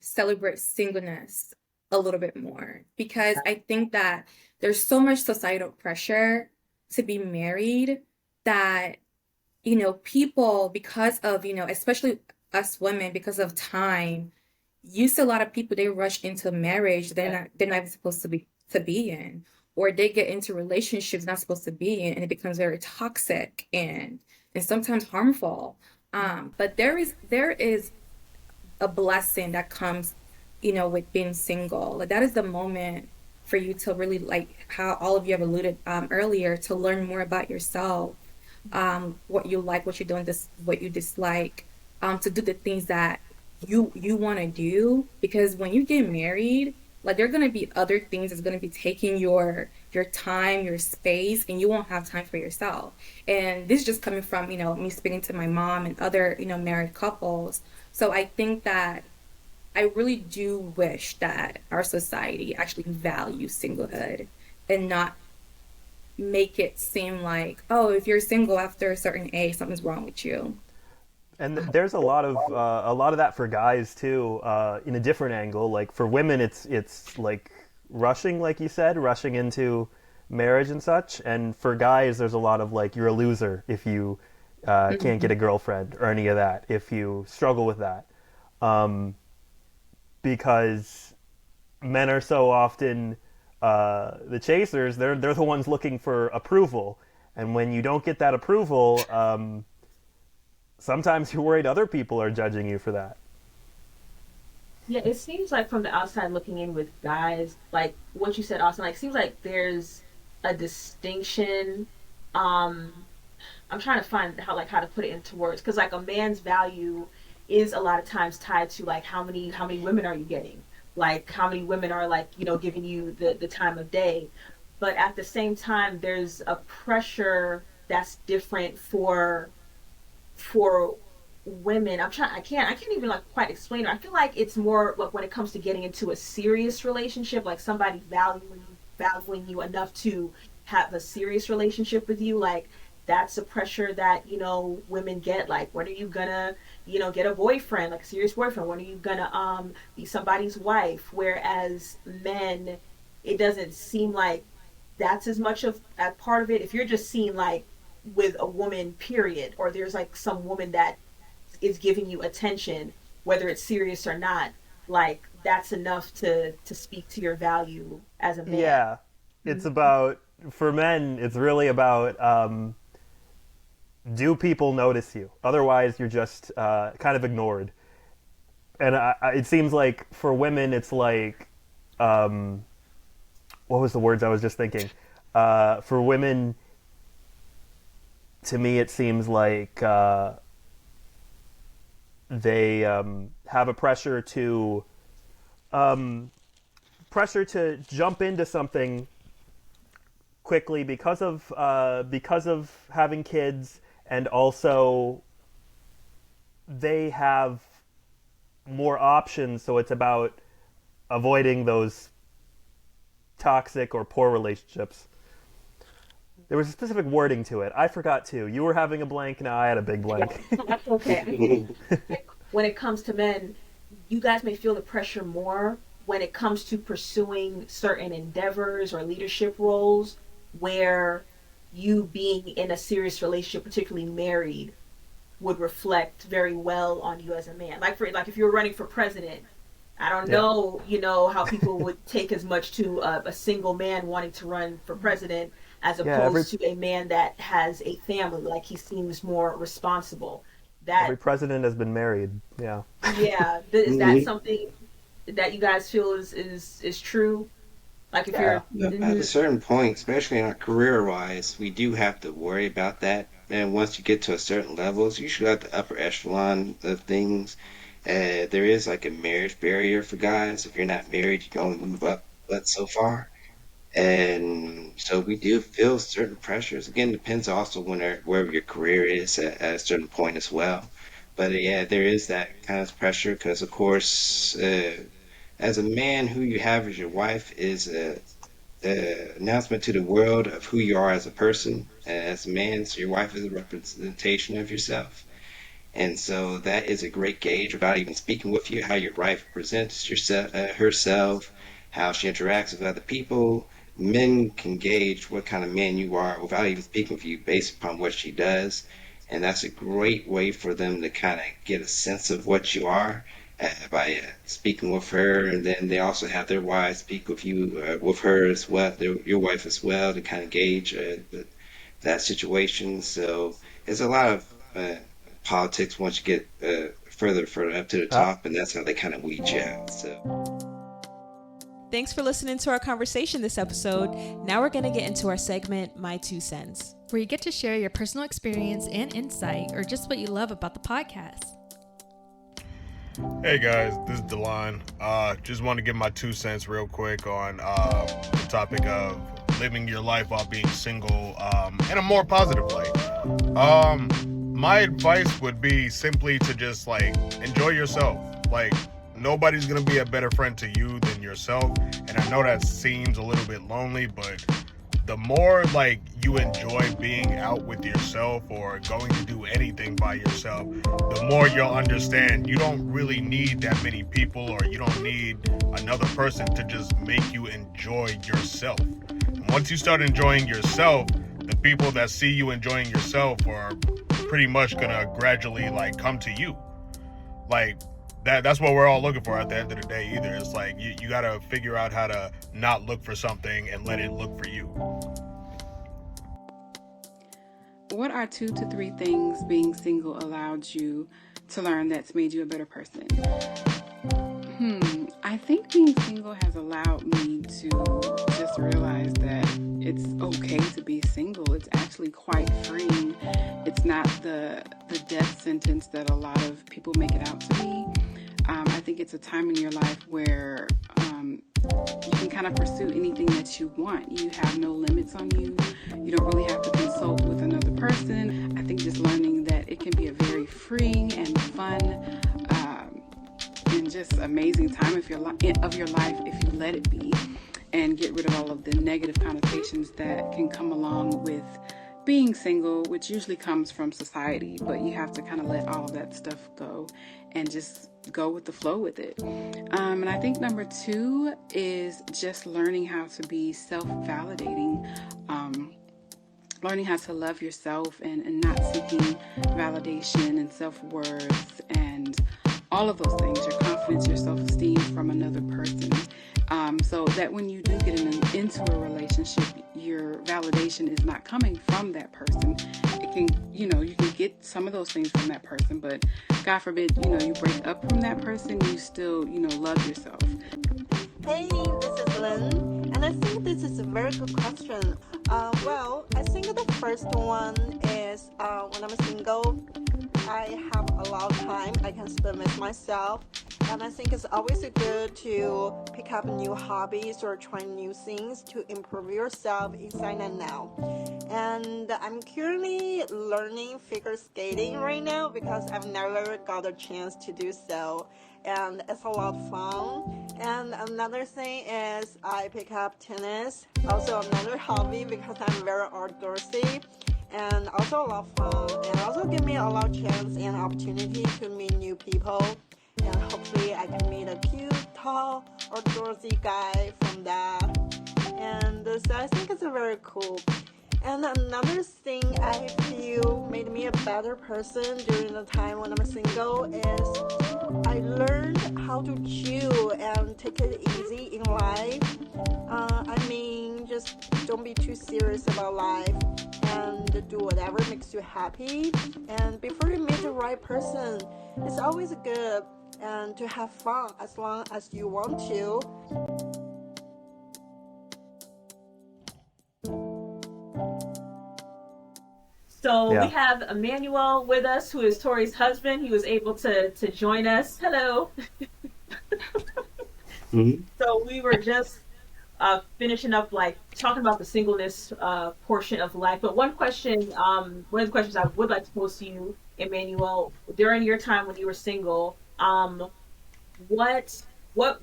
celebrates singleness a little bit more because I think that there's so much societal pressure to be married that, people, because of, especially us women, because of time, you see a lot of people, they rush into marriage they're not even supposed to be in, or they get into relationships not supposed to be in, and it becomes very toxic and sometimes harmful. But there is a blessing that comes, with being single. Like that is the moment for you to really, like how all of you have alluded earlier, to learn more about yourself, what you like, what you don't, what you dislike, to do the things that you want to do, because when you get married, like there are going to be other things that's going to be taking your time, your space, and you won't have time for yourself. And this is just coming from, me speaking to my mom and other, married couples. So I think that I really do wish that our society actually values singlehood and not make it seem like, oh, if you're single after a certain age, something's wrong with you. And there's a lot of that for guys too, in a different angle. Like for women, it's like rushing, like you said, rushing into marriage and such. And for guys, there's a lot of like, you're a loser if you can't get a girlfriend or any of that, if you struggle with that. Because men are so often the chasers. They're the ones looking for approval, and when you don't get that approval, sometimes you're worried other people are judging you for that. Yeah, it seems like from the outside looking in with guys, like what you said, Austin, like seems like there's a distinction. Um, I'm trying to find how to put it into words, because like a man's value is a lot of times tied to like how many women are you getting, like how many women are like giving you the time of day, but at the same time there's a pressure that's different for women. I can't even like quite explain it. I feel like it's more like when it comes to getting into a serious relationship, like somebody valuing you enough to have a serious relationship with you, like that's a pressure that women get. Like, when are you gonna get a boyfriend, like a serious boyfriend? When are you gonna be somebody's wife? Whereas men, it doesn't seem like that's as much of a part of it. If you're just seen like with a woman, period, or there's like some woman that is giving you attention, whether it's serious or not, like that's enough to speak to your value as a man. Yeah, it's about, for men, it's really about, do people notice you? Otherwise, you're just kind of ignored. And it seems like for women, it's like, what was the words I was just thinking? For women, to me, it seems like they have a pressure to jump into something quickly because of having kids, and also they have more options, so it's about avoiding those toxic or poor relationships. There was a specific wording to it. I forgot too. You were having a blank, now I had a big blank. That's okay. When it comes to men, you guys may feel the pressure more when it comes to pursuing certain endeavors or leadership roles, where you being in a serious relationship, particularly married, would reflect very well on you as a man. Like if you were running for president, I don't know, how people would take as much to a single man wanting to run for president as opposed to a man that has a family. Like, he seems more responsible. Every president has been married. Yeah. Yeah. Is that something that you guys feel is true? Like, if you're At a certain point, especially in our career wise, we do have to worry about that. And once you get to a certain level, it's usually at the upper echelon of things. There is like a marriage barrier for guys. If you're not married, you can only move up but so far. And so we do feel certain pressures. Again, depends also wherever your career is at a certain point as well. But yeah, there is that kind of pressure because, of course, as a man, who you have as your wife is a announcement to the world of who you are as a person. As a man, so your wife is a representation of yourself. And so that is a great gauge without even speaking with you, how your wife presents herself, how she interacts with other people. Men can gauge what kind of man you are without even speaking with you based upon what she does. And that's a great way for them to kind of get a sense of what you are by speaking with her. And then they also have their wives speak with you, with her as well, your wife as well, to kind of gauge that situation. So it's a lot of politics once you get further up to the top, and that's how they kind of weed you out. So. Thanks for listening to our conversation this episode. Now we're going to get into our segment, My Two Cents, where you get to share your personal experience and insight, or just what you love about the podcast. Hey guys, this is Delon. Just want to give my 2 cents real quick on the topic of living your life while being single in a more positive light. My advice would be simply to just like enjoy yourself. Like nobody's gonna be a better friend to you than yourself. And I know that seems a little bit lonely, but the more like you enjoy being out with yourself or going to do anything by yourself, the more you'll understand you don't really need that many people or you don't need another person to just make you enjoy yourself. And once you start enjoying yourself, the people that see you enjoying yourself are pretty much gonna gradually like come to you. Like that's what we're all looking for at the end of the day either. It's like you gotta figure out how to not look for something and let it look for you. What are 2 to 3 things being single allowed you to learn that's made you a better person? I think being single has allowed me to just realize that it's okay to be single. It's actually quite freeing. It's not the death sentence that a lot of people make it out to be. I think it's a time in your life where you can kind of pursue anything that you want. You have no limits on you. You don't really have to consult with another person. I think just learning that it can be a very freeing and fun and just amazing time of your life if you let it be, and get rid of all of the negative connotations that can come along with being single, which usually comes from society, but you have to kind of let all of that stuff go and just go with the flow with it. And I think number 2 is just learning how to be self-validating, learning how to love yourself and not seeking validation and self-worth and all of those things, your confidence, your self-esteem from another person. So that when you do get into a relationship, your validation is not coming from that person. It can, you can get some of those things from that person, but God forbid, you break up from that person, you still, love yourself. Hey, this is Lynn, and I think this is a very good question. Well, I think the first one is when I'm single, I have a lot of time I can spend with myself, and I think it's always good to pick up new hobbies or try new things to improve yourself inside and out. And I'm currently learning figure skating right now because I've never got a chance to do so, and it's a lot of fun. And another thing is I pick up tennis, also another hobby because I'm very outdoorsy, and also a lot of fun, and also give me a lot of chance and opportunity to meet new people, and hopefully I can meet a cute, tall, outdoorsy guy from that. And so I think it's a very cool. And another thing I feel made me a better person during the time when I'm single is I learned how to chill and take it easy in life. Just don't be too serious about life and do whatever makes you happy. And before you meet the right person, it's always good and to have fun as long as you want to. So Yeah. we have Emmanuel with us, who is Tori's husband. He was able to join us. Hello. Mhm. So we were just finishing up, like talking about the singleness portion of life. But one of the questions I would like to pose to you, Emmanuel, during your time when you were single, what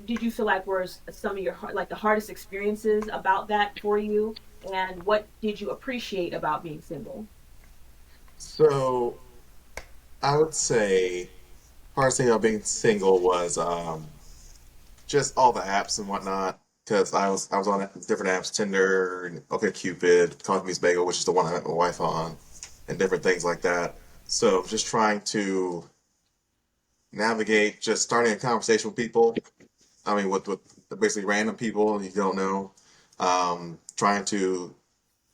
did you feel like were some of your the hardest experiences about that for you, and what did you appreciate about being single? So I would say hardest thing about being single was just all the apps and whatnot. Because I was on different apps, Tinder, and OkCupid, Coffee Meets Bagel, which is the one I met my wife on, and different things like that. So just trying to navigate, just starting a conversation with people. I mean, with basically random people you don't know. Trying to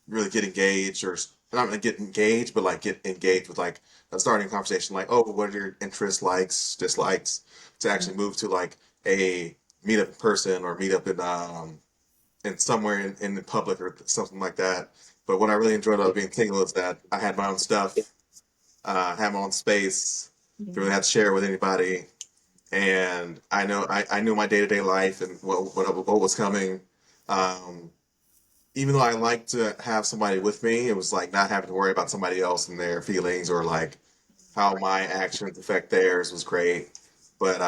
really get engaged, or not really get engaged, but like get engaged with like a starting conversation, like, oh, what are your interests, likes, dislikes, to actually move to like a meet up in person or meet up in somewhere in the public or something like that. But what I really enjoyed about being single is that I had my own stuff, had my own space, didn't really have to share with anybody, and I knew my day to day life and what was coming. Um, Even though I like to have somebody with me, it was like not having to worry about somebody else and their feelings or like how my actions affect theirs was great. But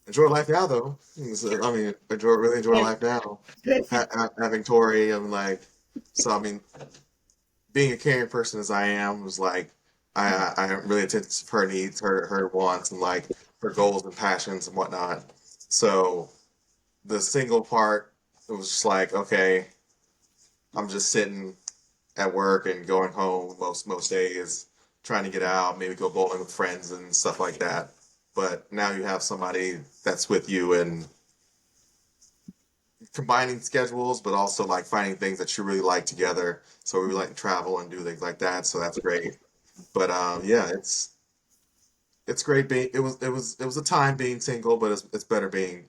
enjoy life now though. I mean, really enjoy Yes. life now. Yes. Having Tori and like, so I mean, being a caring person as I am was like, I'm really attentive to her needs, her wants, and like her goals and passions and whatnot. So the single part, it was just like, okay, I'm just sitting at work and going home most days, trying to get out, maybe go bowling with friends and stuff like that. But now you have somebody that's with you and combining schedules, but also like finding things that you really like together. So we like to travel and do things like that. So that's great. But yeah, it's great being. It was a time being single, but it's better being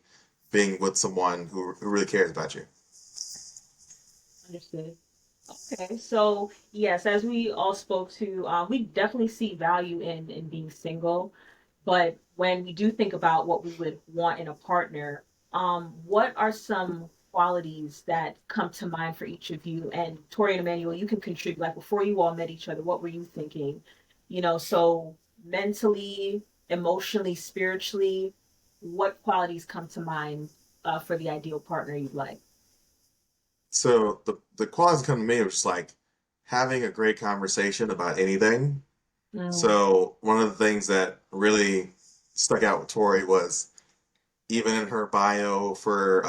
with someone who really cares about you. Understood. Okay, so yes, as we all spoke to, we definitely see value in being single, but when we do think about what we would want in a partner, what are some qualities that come to mind for each of you? And Tori and Emmanuel, you can contribute. Like before you all met each other, what were you thinking? So mentally, emotionally, spiritually, what qualities come to mind for the ideal partner you'd like? So the qualities come to me was just like having a great conversation about anything. Mm, So one of the things that really stuck out with Tori was even in her bio for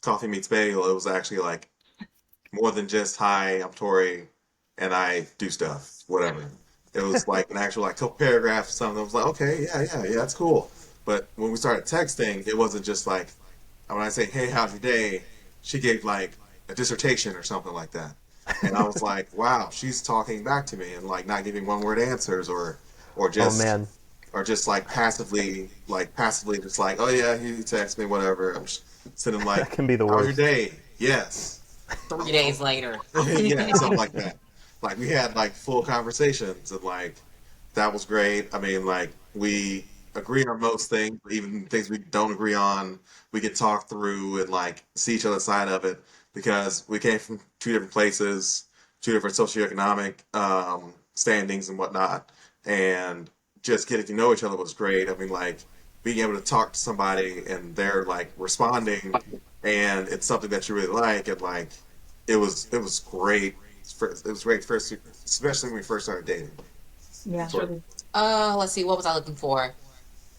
Coffee Meets Bagel, it was actually like more than just hi, I'm Tori, and I do stuff, whatever. It was like an actual like couple paragraphs or something. I was like, okay, yeah, that's cool. But when we started texting, it wasn't just like when I say, hey, how's your day? She gave like a dissertation or something like that. And I was like, wow, she's talking back to me and like not giving one word answers or Oh just man, or just like passively just like, oh yeah, he texts me, whatever. I'm just sitting like, that can be the how was your worst. day? Yes. 3 days later. Yeah, something like that. Like we had like full conversations and like that was great. I mean, like we agree on most things, but even things we don't agree on, we could talk through and like see each other's side of it because we came from two different places, two different socioeconomic standings and whatnot, and just getting to know each other was great. I mean, like being able to talk to somebody and they're like responding, and it's something that you really like, and like it was great. It was great first, especially when we first started dating. yeah, Sort of. sure. Let's see, what was I looking for?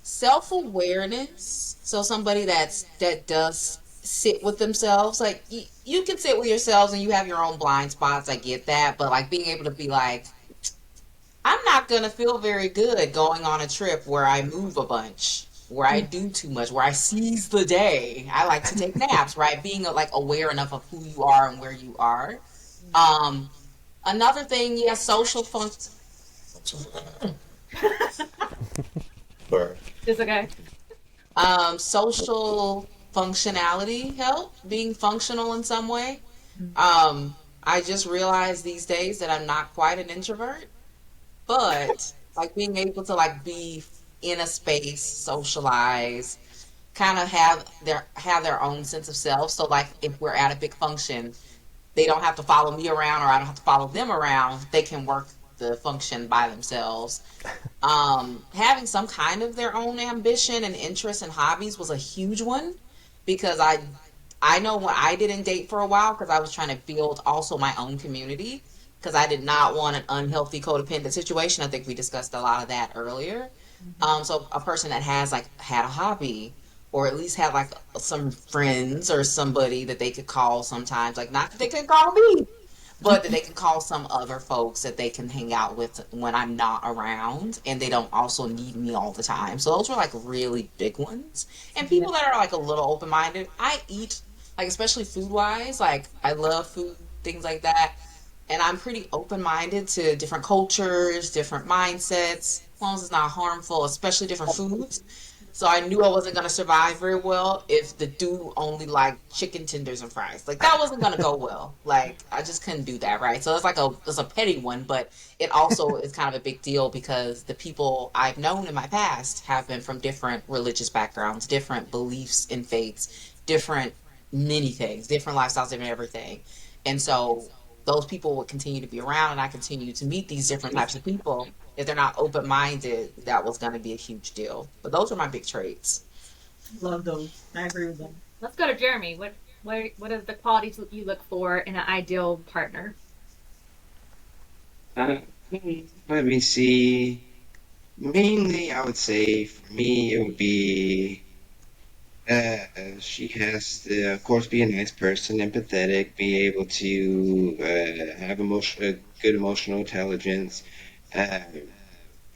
Self-awareness. So somebody that does sit with themselves. Like you can sit with yourselves and you have your own blind spots. I get that, but like being able to be like, I'm not gonna feel very good going on a trip where I move a bunch, where I do too much, where I seize the day. I like to take naps, right? Being like aware enough of who you are and where you are. Um, Another thing, yeah, social function. But It's okay. Social functionality help, being functional in some way. I just realized these days that I'm not quite an introvert, but like being able to like be in a space, socialize, kind of have their own sense of self. So like if we're at a big function, they don't have to follow me around or I don't have to follow them around. They can work the function by themselves. Having some kind of their own ambition and interests and hobbies was a huge one because I know what I didn't date for a while because I was trying to build also my own community because I did not want an unhealthy codependent situation. I think we discussed a lot of that earlier. So a person that has like had a hobby or at least have like some friends or somebody that they could call sometimes, like not that they can call me, but that they can call some other folks that they can hang out with when I'm not around and they don't also need me all the time. So those were like really big ones. And Yeah. people that are like a little open minded, I eat like especially food wise, like I love food, things like that. And I'm pretty open minded to different cultures, different mindsets, as long as it's not harmful, especially different foods. So I knew I wasn't gonna survive very well if the dude only liked chicken tenders and fries. Like that wasn't gonna go well. Like I just couldn't do that, right? So it's a petty one, but it also is kind of a big deal because the people I've known in my past have been from different religious backgrounds, different beliefs and faiths, different many things, different lifestyles, different everything. And so those people would continue to be around and I continue to meet these different types of people. If they're not open minded, that was going to be a huge deal. But those are my big traits. Love those. I agree with them. Let's go to Jeremy. What is the qualities you look for in an ideal partner? Uh, Let me see. Mainly, I would say for me, it would be she has to, of course, be a nice person, empathetic, be able to have good emotional intelligence. Uh,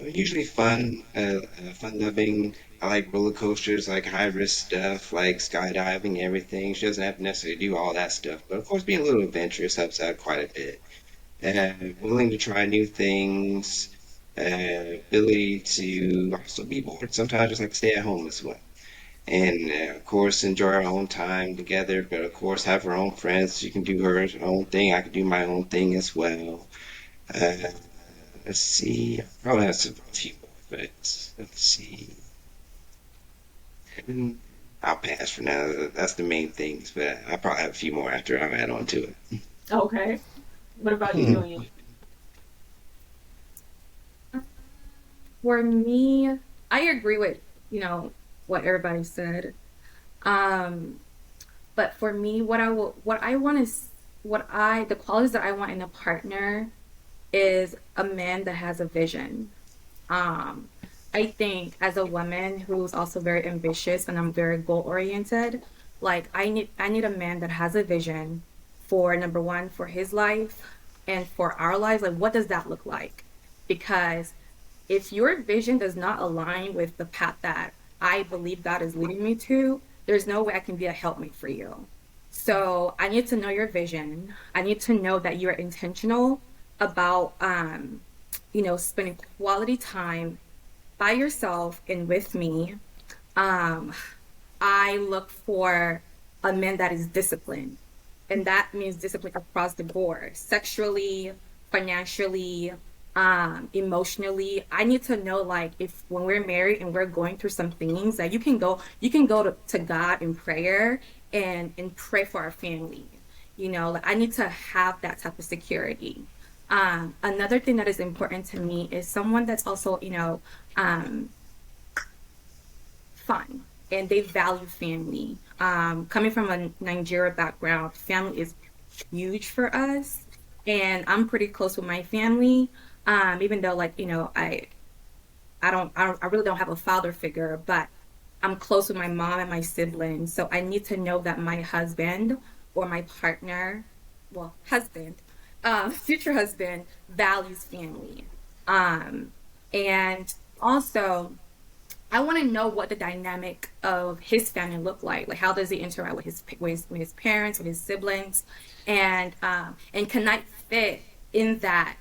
Usually fun-loving. I like roller coasters, like high-risk stuff, like skydiving, everything. She doesn't have to necessarily do all that stuff, but of course, being a little adventurous helps out quite a bit. Willing to try new things, ability to also be bored. Sometimes just like to stay at home as well. And of course, enjoy our own time together, but of course, have her own friends. She can do her own thing. I can do my own thing as well. Uh, let's see. I probably have a few more, but let's see. I'll pass for now. That's the main things, but I probably have a few more after I add on to it. Okay. What about you, Hmm. Doyin? For me, I agree with, what everybody said. Um, but for me, what I want is, the qualities that I want in a partner is a man that has a vision. Um, I think as a woman who's also very ambitious and I'm very goal oriented, like I need a man that has a vision for number one, for his life and for our lives. Like what does that look like? Because if your vision does not align with the path that I believe God is leading me to, there's no way I can be a helpmate for you. So I need to know your vision. I need to know that you're intentional about, spending quality time by yourself and with me. Um, I look for a man that is disciplined, and that means discipline across the board, sexually, financially, emotionally. I need to know like if when we're married and we're going through some things that you can go to God in prayer and pray for our family. Like I need to have that type of security. Another thing that is important to me is someone that's also, um, fun and they value family. Coming from a Nigeria background, family is huge for us, and I'm pretty close with my family. Even though, like, I really don't have a father figure, but I'm close with my mom and my siblings. So I need to know that my husband or my partner, well, husband, future husband, values family. Um, and also, I want to know what the dynamic of his family look like. Like, how does he interact with his parents, with his siblings, and can I fit in that,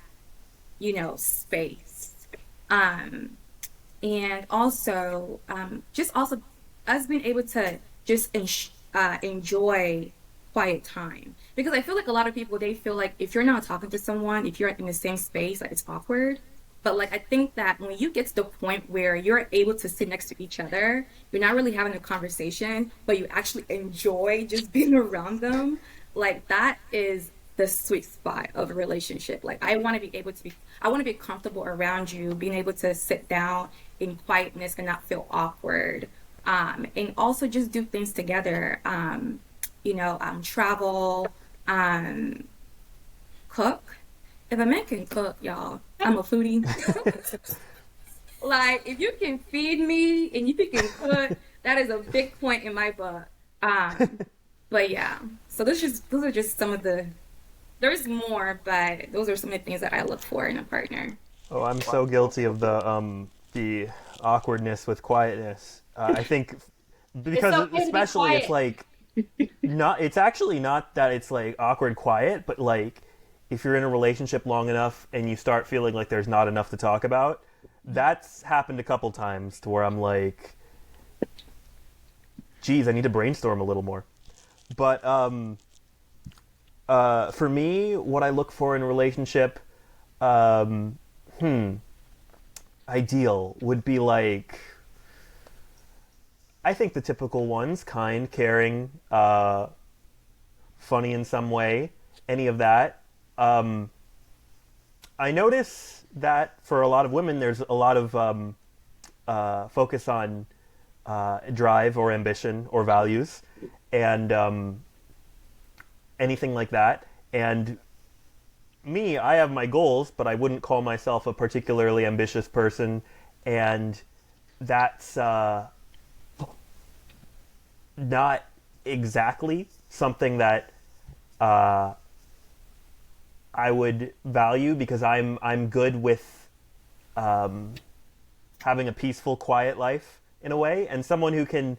space? Um, and also, just also us being able to just enjoy quiet time, because I feel like a lot of people, they feel like if you're not talking to someone, if you're in the same space, like it's awkward. But like I think that when you get to the point where you're able to sit next to each other, you're not really having a conversation, but you actually enjoy just being around them. Like that is the sweet spot of a relationship. Like I want to be comfortable around you, being able to sit down in quietness and not feel awkward. And also just do things together. Travel, um, cook. If a man can cook, y'all, I'm a foodie. Like, if you can feed me and you can cook, that is a big point in my book. Um, but yeah, so those are just some of there's more, but those are some of the things that I look for in a partner. Oh, I'm so guilty of the awkwardness with quietness. I think It's because okay to be especially it's quiet. like not it's actually not that it's like awkward quiet, but like if you're in a relationship long enough and you start feeling like there's not enough to talk about, that's happened a couple times to where I'm like, Geez, I need to brainstorm a little more. But for me, what I look for in a relationship, um, ideal would be like, I think the typical ones: kind, caring, funny in some way, any of that. Um, I notice that for a lot of women, there's a lot of focus on drive or ambition or values, and anything like that. And me, I have my goals, but I wouldn't call myself a particularly ambitious person, and that's not exactly something that I would value, because I'm good with having a peaceful, quiet life in a way, and someone who can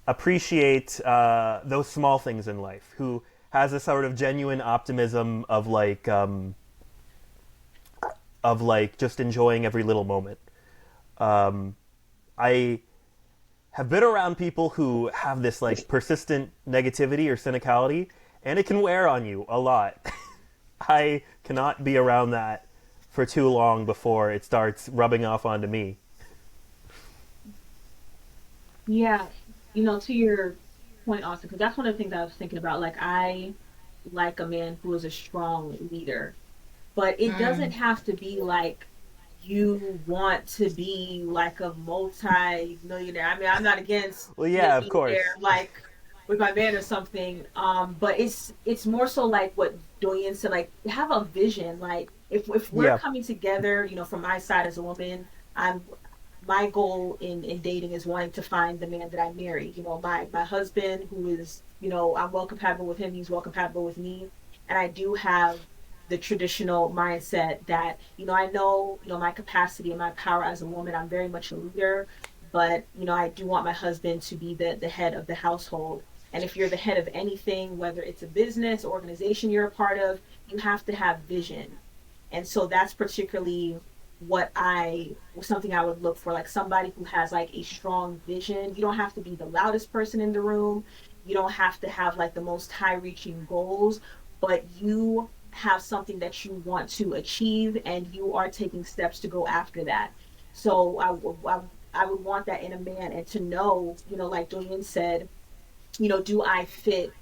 appreciate those small things in life, who has a sort of genuine optimism of like just enjoying every little moment. I have been around people who have this like persistent negativity or cynicality, and it can wear on you a lot. I cannot be around that for too long before it starts rubbing off onto me. Yeah, to your point also, because that's one of the things I was thinking about. Like, I like a man who is a strong leader, but it doesn't have to be like you want to be like a multi-millionaire. I mean, I'm not against Well, being a yeah, of course. millionaire, like with my man or something. But it's more so like what Doyin said, like have a vision. Like if we're Yeah. coming together, from my side as a woman, I'm my goal in dating is wanting to find the man that I marry. My husband, who is, I'm well compatible with him, he's well compatible with me. And I do have the traditional mindset that, I know, my capacity and my power as a woman, I'm very much a leader, but, I do want my husband to be the head of the household. And if you're the head of anything, whether it's a business, organization you're a part of, you have to have vision. And so that's particularly something I would look for, like somebody who has like a strong vision. You don't have to be the loudest person in the room. You don't have to have like the most high reaching goals, but you have something that you want to achieve and you are taking steps to go after that. So I would want that in a man, and to know, like Doyen said, do I fit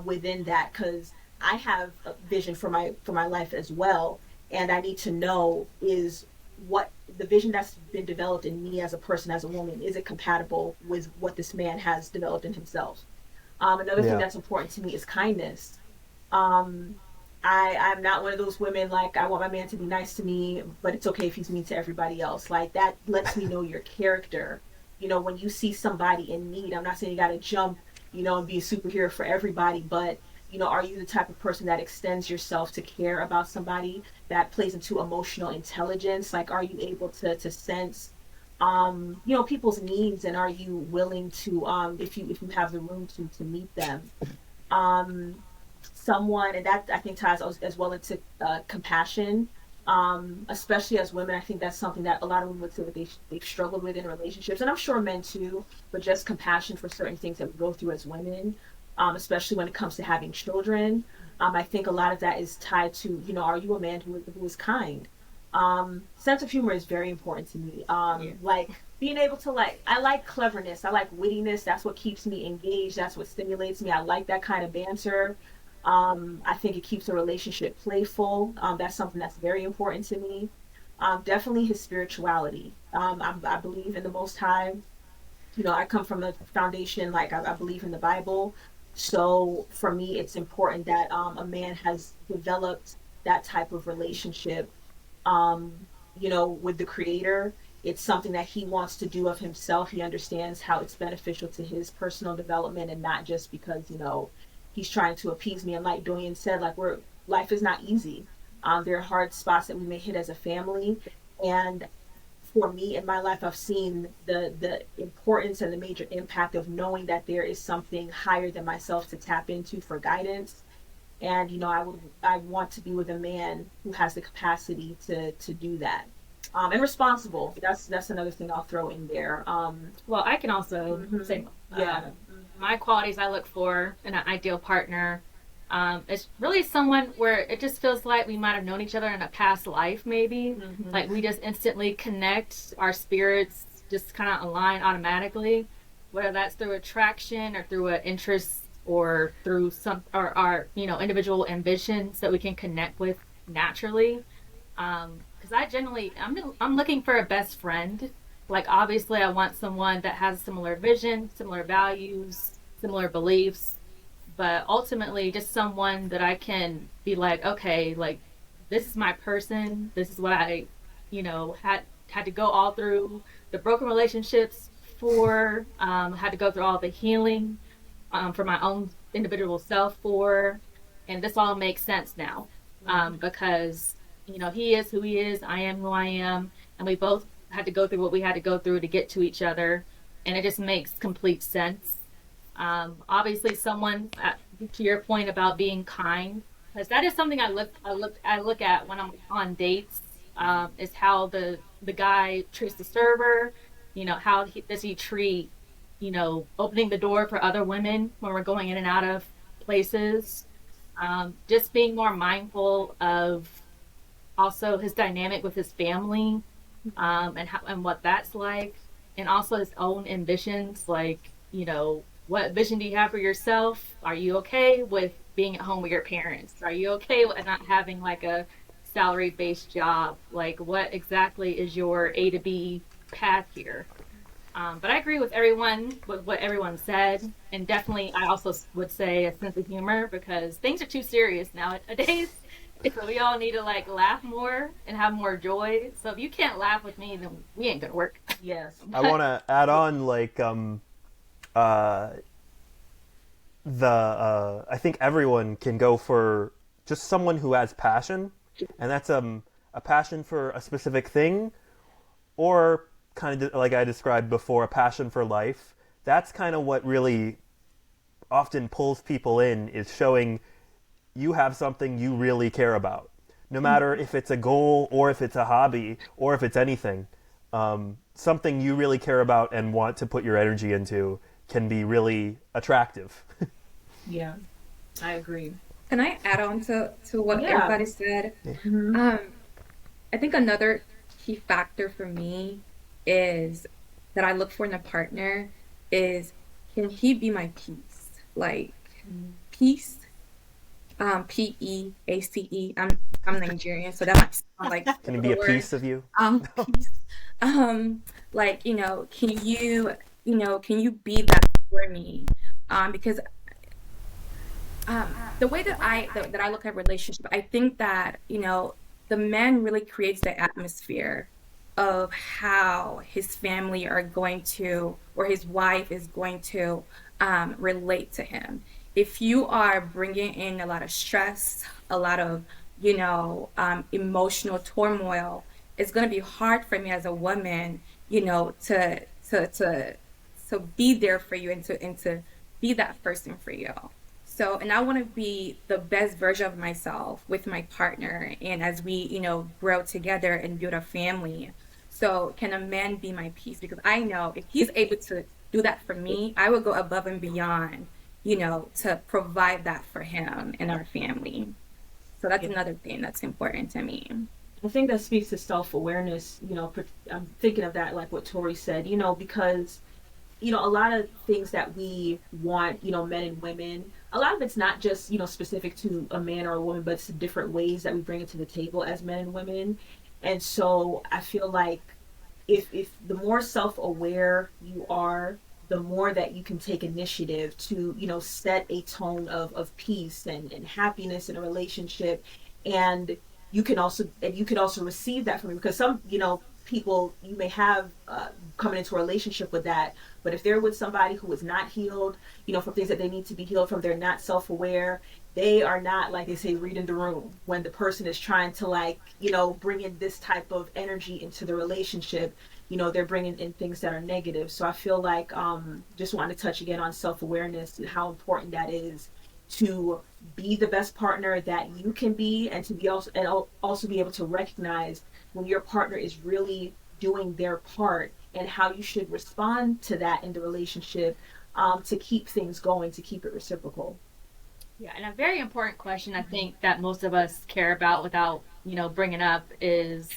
within that? Because I have a vision for my life as well, and I need to know, is what the vision that's been developed in me as a person, as a woman, is it compatible with what this man has developed in himself? Another thing Yeah. that's important to me is kindness. Um, I'm not one of those women like I want my man to be nice to me, but it's okay if he's mean to everybody else. Like that lets me know your character. When you see somebody in need, I'm not saying you got to jump, and be a superhero for everybody, but are you the type of person that extends yourself to care about somebody, that plays into emotional intelligence? Like, are you able to sense, people's needs, and are you willing to, if you have the room to meet them? Um, Someone, and that I think ties as well into compassion, especially as women. I think that's something that a lot of women would say that they've struggled with in relationships, and I'm sure men too, but just compassion for certain things that we go through as women, especially when it comes to having children. I think a lot of that is tied to, are you a man who is kind? Sense of humor is very important to me. Like being able to, like, I like cleverness, I like wittiness. That's what keeps me engaged. That's what stimulates me. I like that kind of banter. I think it keeps a relationship playful. That's something that's very important to me. Definitely his spirituality. I believe in the Most High. I come from a foundation, like I believe in the Bible. So for me, it's important that a man has developed that type of relationship, um, with the Creator. It's something that he wants to do of himself. He understands how it's beneficial to his personal development, and not just because, he's trying to appease me. And like Doyen said, like life is not easy. There are hard spots that we may hit as a family. And for me in my life, I've seen the importance and the major impact of knowing that there is something higher than myself to tap into for guidance. And I want to be with a man who has the capacity to do that. And responsible. That's another thing I'll throw in there. Well, I can also Mhm. say, Yeah. my qualities I look for in an ideal partner. It's really someone where it just feels like we might have known each other in a past life, maybe. Mhm. Like we just instantly connect, our spirits just kind of align automatically, whether that's through attraction or through an interest or through some or our individual ambitions that we can connect with naturally. Because I generally, I'm looking for a best friend. Like obviously, I want someone that has similar vision, similar values, similar beliefs, but ultimately, just someone that I can be like, okay, like this is my person. This is what I, had to go all through the broken relationships for. Had to go through all the healing for my own individual self for, and this all makes sense now because he is who he is, I am who I am, and we both had to go through what we had to go through to get to each other, and it just makes complete sense. Obviously, someone to your point about being kind, because that is something I look at when I'm on dates. Is how the guy treats the server. How does he treat opening the door for other women when we're going in and out of places. Just being more mindful of also his dynamic with his family, and what that's like, and also his own ambitions. Like, what vision do you have for yourself? Are you okay with being at home with your parents? Are you okay with not having like a salary based job? Like, what exactly is your A to B path here? But I agree with what everyone said, and definitely I also would say a sense of humor because things are too serious nowadays. So we all need to like laugh more and have more joy. So if you can't laugh with me, then we ain't gonna work. Yes. I want to add on uh, I think everyone can go for just someone who has passion, and that's a passion for a specific thing, or kind of like I described before, a passion for life. That's kind of what really often pulls people in, is showing you have something you really care about, no matter if it's a goal or if it's a hobby or if it's anything. Something you really care about and want to put your energy into can be really attractive. Yeah, I agree. Can I add on to what Yeah. everybody said? Mhm. I think another key factor for me is that I look for in a partner is, can he be my peace? Like peace, Peace. I'm Nigerian, so that might sound like Can it the be a word. piece of you? Peace. Like, can you be that for me? Because the way that I look at relationship, I think that the man really creates the atmosphere of how his family are going to, or his wife is going to relate to him. If you are bringing in a lot of stress, a lot of emotional turmoil, it's going to be hard for me as a woman, to be there for you, and to be that person for you. So, and I want to be the best version of myself with my partner, and as we, grow together and build a family. So, can a man be my peace? Because I know if he's able to do that for me, I will go above and beyond, to provide that for him and our family. So that's Yeah. another thing that's important to me. I think that speaks to self-awareness. I'm thinking of that, like what Tori said, because a lot of things that we want, men and women, a lot of it's not just, specific to a man or a woman, but it's the different ways that we bring it to the table as men and women. And so I feel like if the more self-aware you are, the more that you can take initiative to, set a tone of peace and happiness in a relationship. And you can also receive that from him, because some, people you may have coming into a relationship with that, but if they're with somebody who is not healed, from things that they need to be healed from, they're not self-aware, they are not, like they say, reading the room when the person is trying to, like, bring in this type of energy into the relationship. They're bringing in things that are negative. So I feel like just wanting to touch again on self-awareness and how important that is to be the best partner that you can be, and to be also be able to recognize when your partner is really doing their part and how you should respond to that in the relationship, to keep things going, to keep it reciprocal. Yeah, and a very important question I think that most of us care about without, bringing up is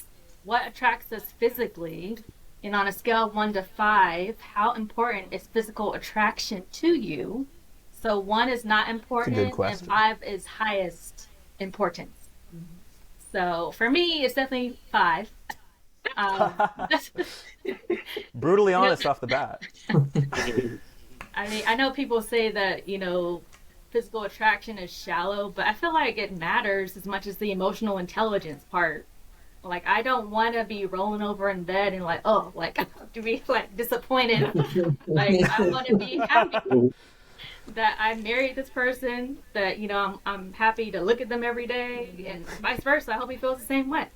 what attracts us physically? And on a scale of 1 to 5, how important is physical attraction to you? So 1 is not important and question. 5 is highest importance. So for me, it's definitely 5. Brutally honest off the bat. I mean, I know people say that, physical attraction is shallow, but I feel like it matters as much as the emotional intelligence part. Like, I don't want to be rolling over in bed and like, oh, like, to be like disappointed. Like, I want to be happy that I married this person, that, I'm happy to look at them every day, and vice versa. I hope he feels the same way.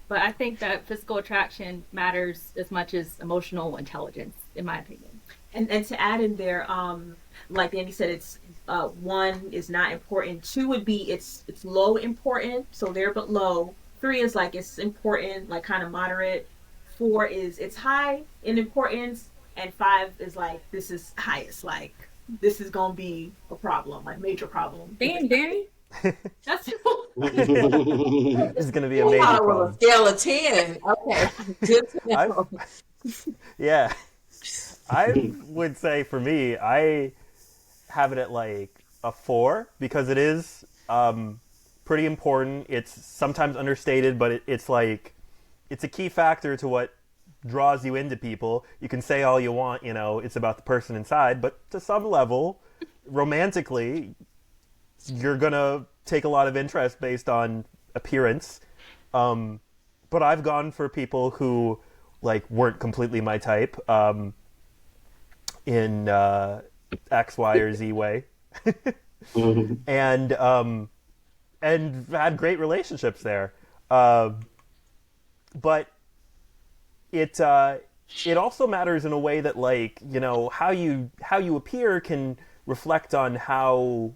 But I think that physical attraction matters as much as emotional intelligence, in my opinion. And to add in there, like Andy said, it's 1 is not important. 2 would be it's low important, so there but low. 3 is like it's important, like kind of moderate. 4 is it's high in importance, and 5 is like this is highest, like this is gonna be a problem, like major problem. Damn, Danny. That's This is going to be a major On a problem. scale of 10. Okay. Good to know. Yeah. I would say for me, I have it at like a 4 because it is pretty important. It's sometimes understated, but it's like, it's a key factor to what draws you into people. You can say all you want, it's about the person inside, but to some level, romantically, you're going to take a lot of interest based on appearance. But I've gone for people who like weren't completely my type in X, Y, or Z way. and had great relationships there. But it also matters in a way that, like, how you appear can reflect on how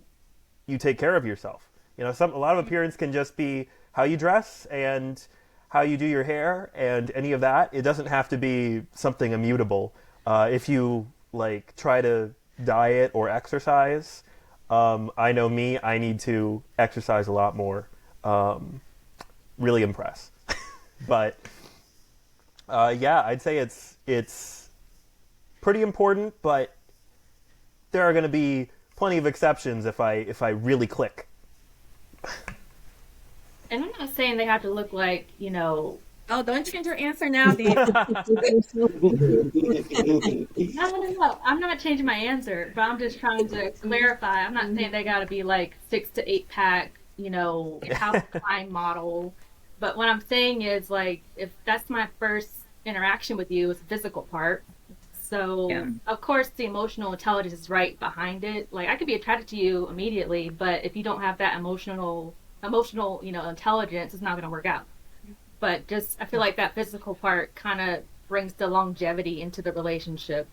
you take care of yourself. A lot of appearance can just be how you dress and how you do your hair and any of that. It doesn't have to be something immutable. If you like try to diet or exercise, I know me, I need to exercise a lot more. Really impress. But yeah, I'd say it's pretty important, but there are going to be plenty of exceptions if I really click. And I'm not saying they have to look like, Oh, don't change your answer now, Dan. No. I'm not changing my answer, but I'm just trying to clarify. I'm not saying they got to be like 6 to 8 pack, house climb model. But what I'm saying is, like, if that's my first interaction with you, it's the physical part. So, yeah. Of course, the emotional intelligence is right behind it. Like, I could be attracted to you immediately, but if you don't have that emotional, intelligence, it's not going to work out. But just, I feel like that physical part kind of brings the longevity into the relationship.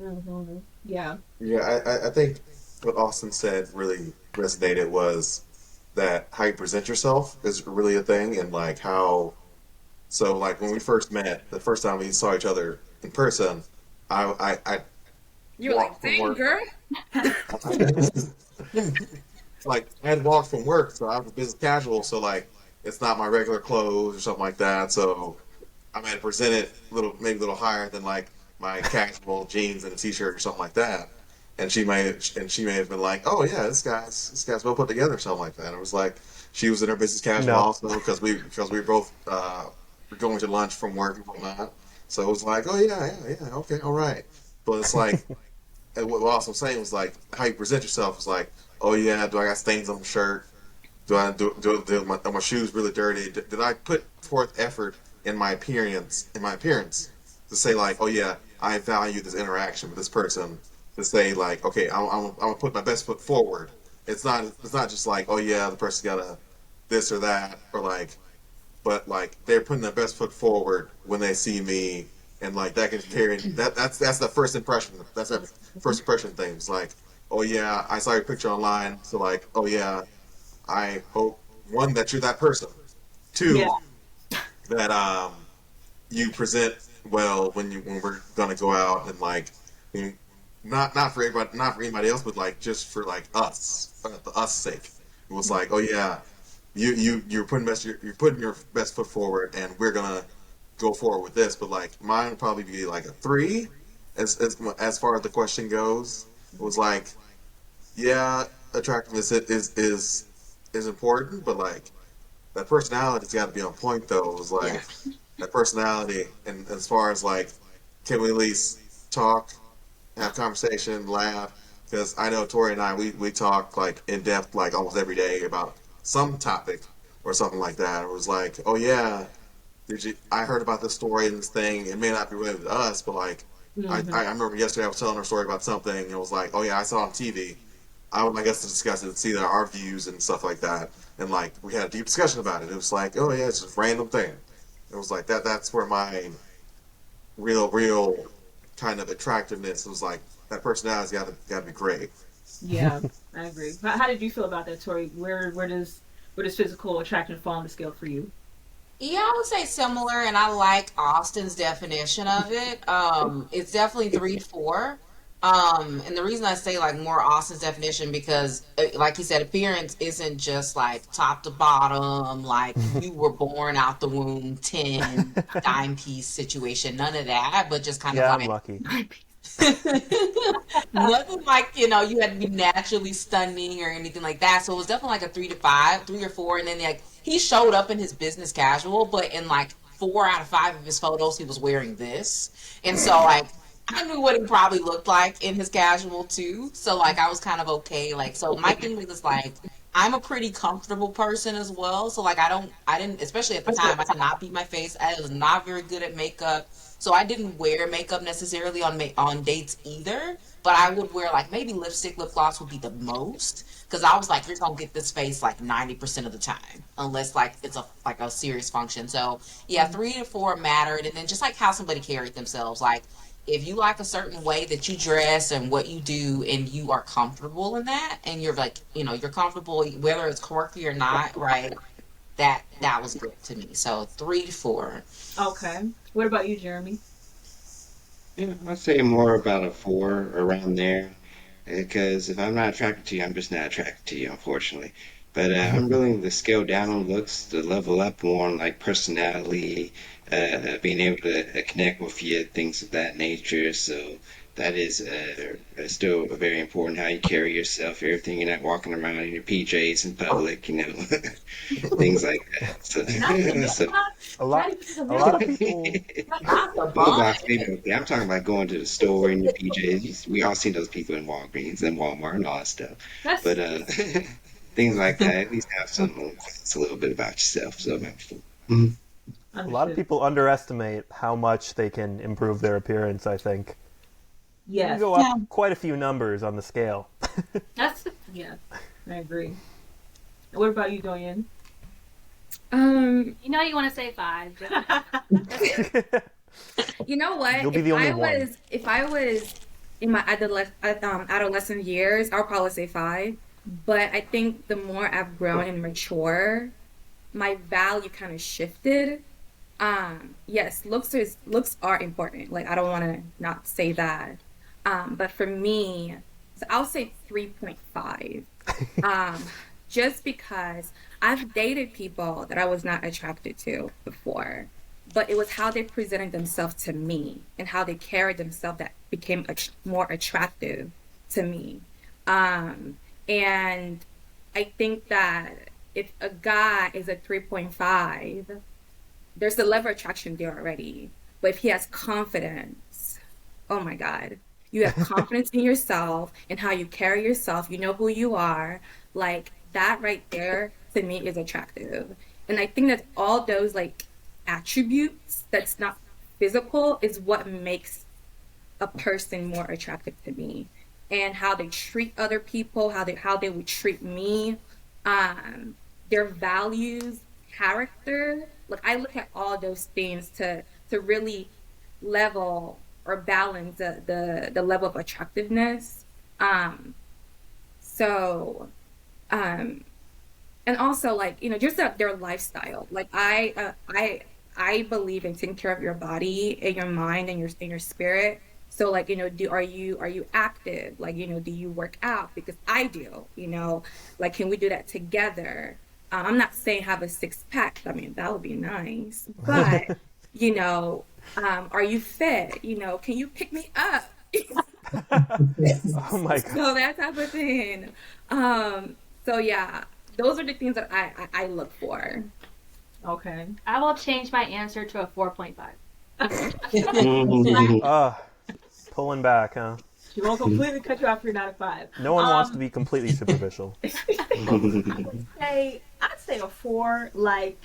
Mm-hmm. Yeah. Yeah, I think what Austin said really resonated was that how you present yourself is really a thing, and like how, so like when we first met, the first time we saw each other in person, I you were like, dang, girl. Like, I had walked from work, so I was business casual, so like it's not my regular clothes or something like that. So I might present it maybe a little higher than like my casual jeans and a t-shirt or something like that. And she may have been like, oh yeah, this guy's well put together or something like that. And it was like she was in her business casual also because we both were going to lunch from work and whatnot. So it was like, oh yeah, okay, all right. But it's like, and what Austin was saying was like how you present yourself is like, oh yeah, do I got stains on my shirt? Are my shoes really dirty? Did I put forth effort in my appearance to say like, oh yeah, I value this interaction with this person. To say like, okay, I'm gonna put my best foot forward. It's not just like, oh yeah, the person's got a this or that, or like, but like they're putting their best foot forward when they see me, and like that can carry. That's the first impression. That's that first impression thing. It's like oh yeah, I saw your picture online, so like, oh yeah, I hope one that you're that person. Yeah. Two, that you present well when we're gonna go out and like not for everybody, not for anybody else, but like just for like us, for the us sake. It was like, oh yeah, you're putting your best foot forward, and we're gonna go forward with this. But like mine would probably be like a three, as far as the question goes. It was like, yeah, attractiveness is important, but like that personality's got to be on point though. It was like Yeah. that personality, and as far as like, can we at least talk, have conversation, laugh? Because I know Tori and I, we talk like in depth, like almost every day about some topic or something like that. It was like, oh yeah, did you? I heard about this story and this thing. It may not be related to us, but like, I remember yesterday I was telling her a story about something, and it was like, oh yeah, I saw it on TV. I would, I guess, to discuss it and see our views and stuff like that. And like, we had a deep discussion about it. It was like, oh yeah, it's just a random thing. It was like that. That's where my real kind of attractiveness was like. That personality's got to be great. Yeah, I agree. How did you feel about that, Tori? Where does physical attraction fall on the scale for you? Yeah, I would say similar, and I like Austin's definition of it. It's definitely 3 to 4. And the reason I say like more Austin's definition because, like he said, appearance isn't just like top to bottom, like you were born out the womb 10 dime piece situation, none of that, but just kind of Yeah, I'm like lucky. nothing like, you had to be naturally stunning or anything like that. So it was definitely like a 3 to 5, 3 or 4. And then like he showed up in his business casual, but in like 4 out of 5 of his photos, he was wearing this. And so like I knew what he probably looked like in his casual too. So like I was kind of okay. Like so my thing was like I'm a pretty comfortable person as well. So like I didn't especially at the time I did not beat my face. I was not very good at makeup. So I didn't wear makeup necessarily on dates either, but I would wear like maybe lipstick, lip gloss would be the most because I was like, you're gonna get this face like 90% of the time, unless like it's a serious function. So yeah, 3 to 4 mattered, and then just like how somebody carried themselves. Like if you like a certain way that you dress and what you do, and you are comfortable in that, and you're like, you're comfortable whether it's quirky or not, right? That was good to me. So 3 to 4. Okay. What about you, Jeremy? Yeah, I'd say more about a four around there. Because if I'm not attracted to you, I'm just not attracted to you, unfortunately. But I'm willing to scale down on looks to level up more on like personality, being able to connect with you, things of that nature. So that is still very important how you carry yourself, everything. You're not walking around in your PJs in public, things like that. So, Not the so A not lot, even a the lot of people. Not the Boondocks, bun. maybe okay. I'm talking about going to the store in your PJs. We all seen those people in Walgreens and Walmart and all that stuff. That's But things like that, at least have something. It's a little bit about yourself. So, mhm. A lot of understood. people underestimate how much they can improve their appearance, I think. You can Yes. go up quite a few numbers on the scale. That's yeah. I agree. What about you, Doyin? Um, You know you want to say 5. you know what? You'll be the only one. If I was in my adolescent years, I'll probably say 5. But I think the more I've grown and mature, my value kind of shifted. Yes, looks are important. Like I don't want to not say that. But for me, so I'll say 3.5. Um, just because I've dated people that I was not attracted to before, but it was how they presented themselves to me and how they carried themselves that became more attractive to me. Um, and I think that if a guy is a 3.5, there's a level of attraction there already. But if he has confidence, oh my God, you have confidence in yourself and how you carry yourself, you know who you are, like that right there to me is attractive. And I think that all those like attributes that's not physical is what makes a person more attractive to me. And how they treat other people, how they would treat me, their values, character. Like I look at all those things to really level or balance the level of attractiveness. Um, So, and also like, just their lifestyle. Like I believe in taking care of your body and your mind and your spirit. So like, are you active? Like, do you work out? Because I do, like, can we do that together? I'm not saying have a six pack. I mean, that would be nice, but you know, are you fit? Can you pick me up? Oh my god. So that type of thing. So yeah, those are the things that I look for. Okay. I will change my answer to a 4.5. Pulling back, huh? She won't completely cut you off if you're not a 5. No one wants to be completely superficial. I'd say a 4, like,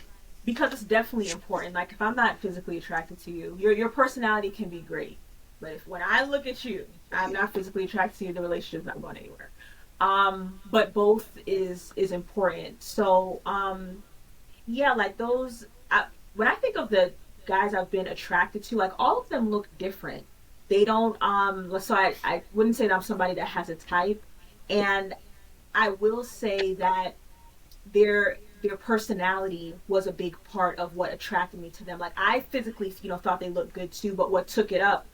because it's definitely important. Like, if I'm not physically attracted to you, your personality can be great, but if when I look at you, I'm not physically attracted to you, the relationship's not going anywhere. But both is important. So, yeah, like those. When I think of the guys I've been attracted to, like all of them look different. They don't. So I wouldn't say that I'm somebody that has a type, and I will say that their personality was a big part of what attracted me to them. Like I physically, thought they looked good too, but what took it up,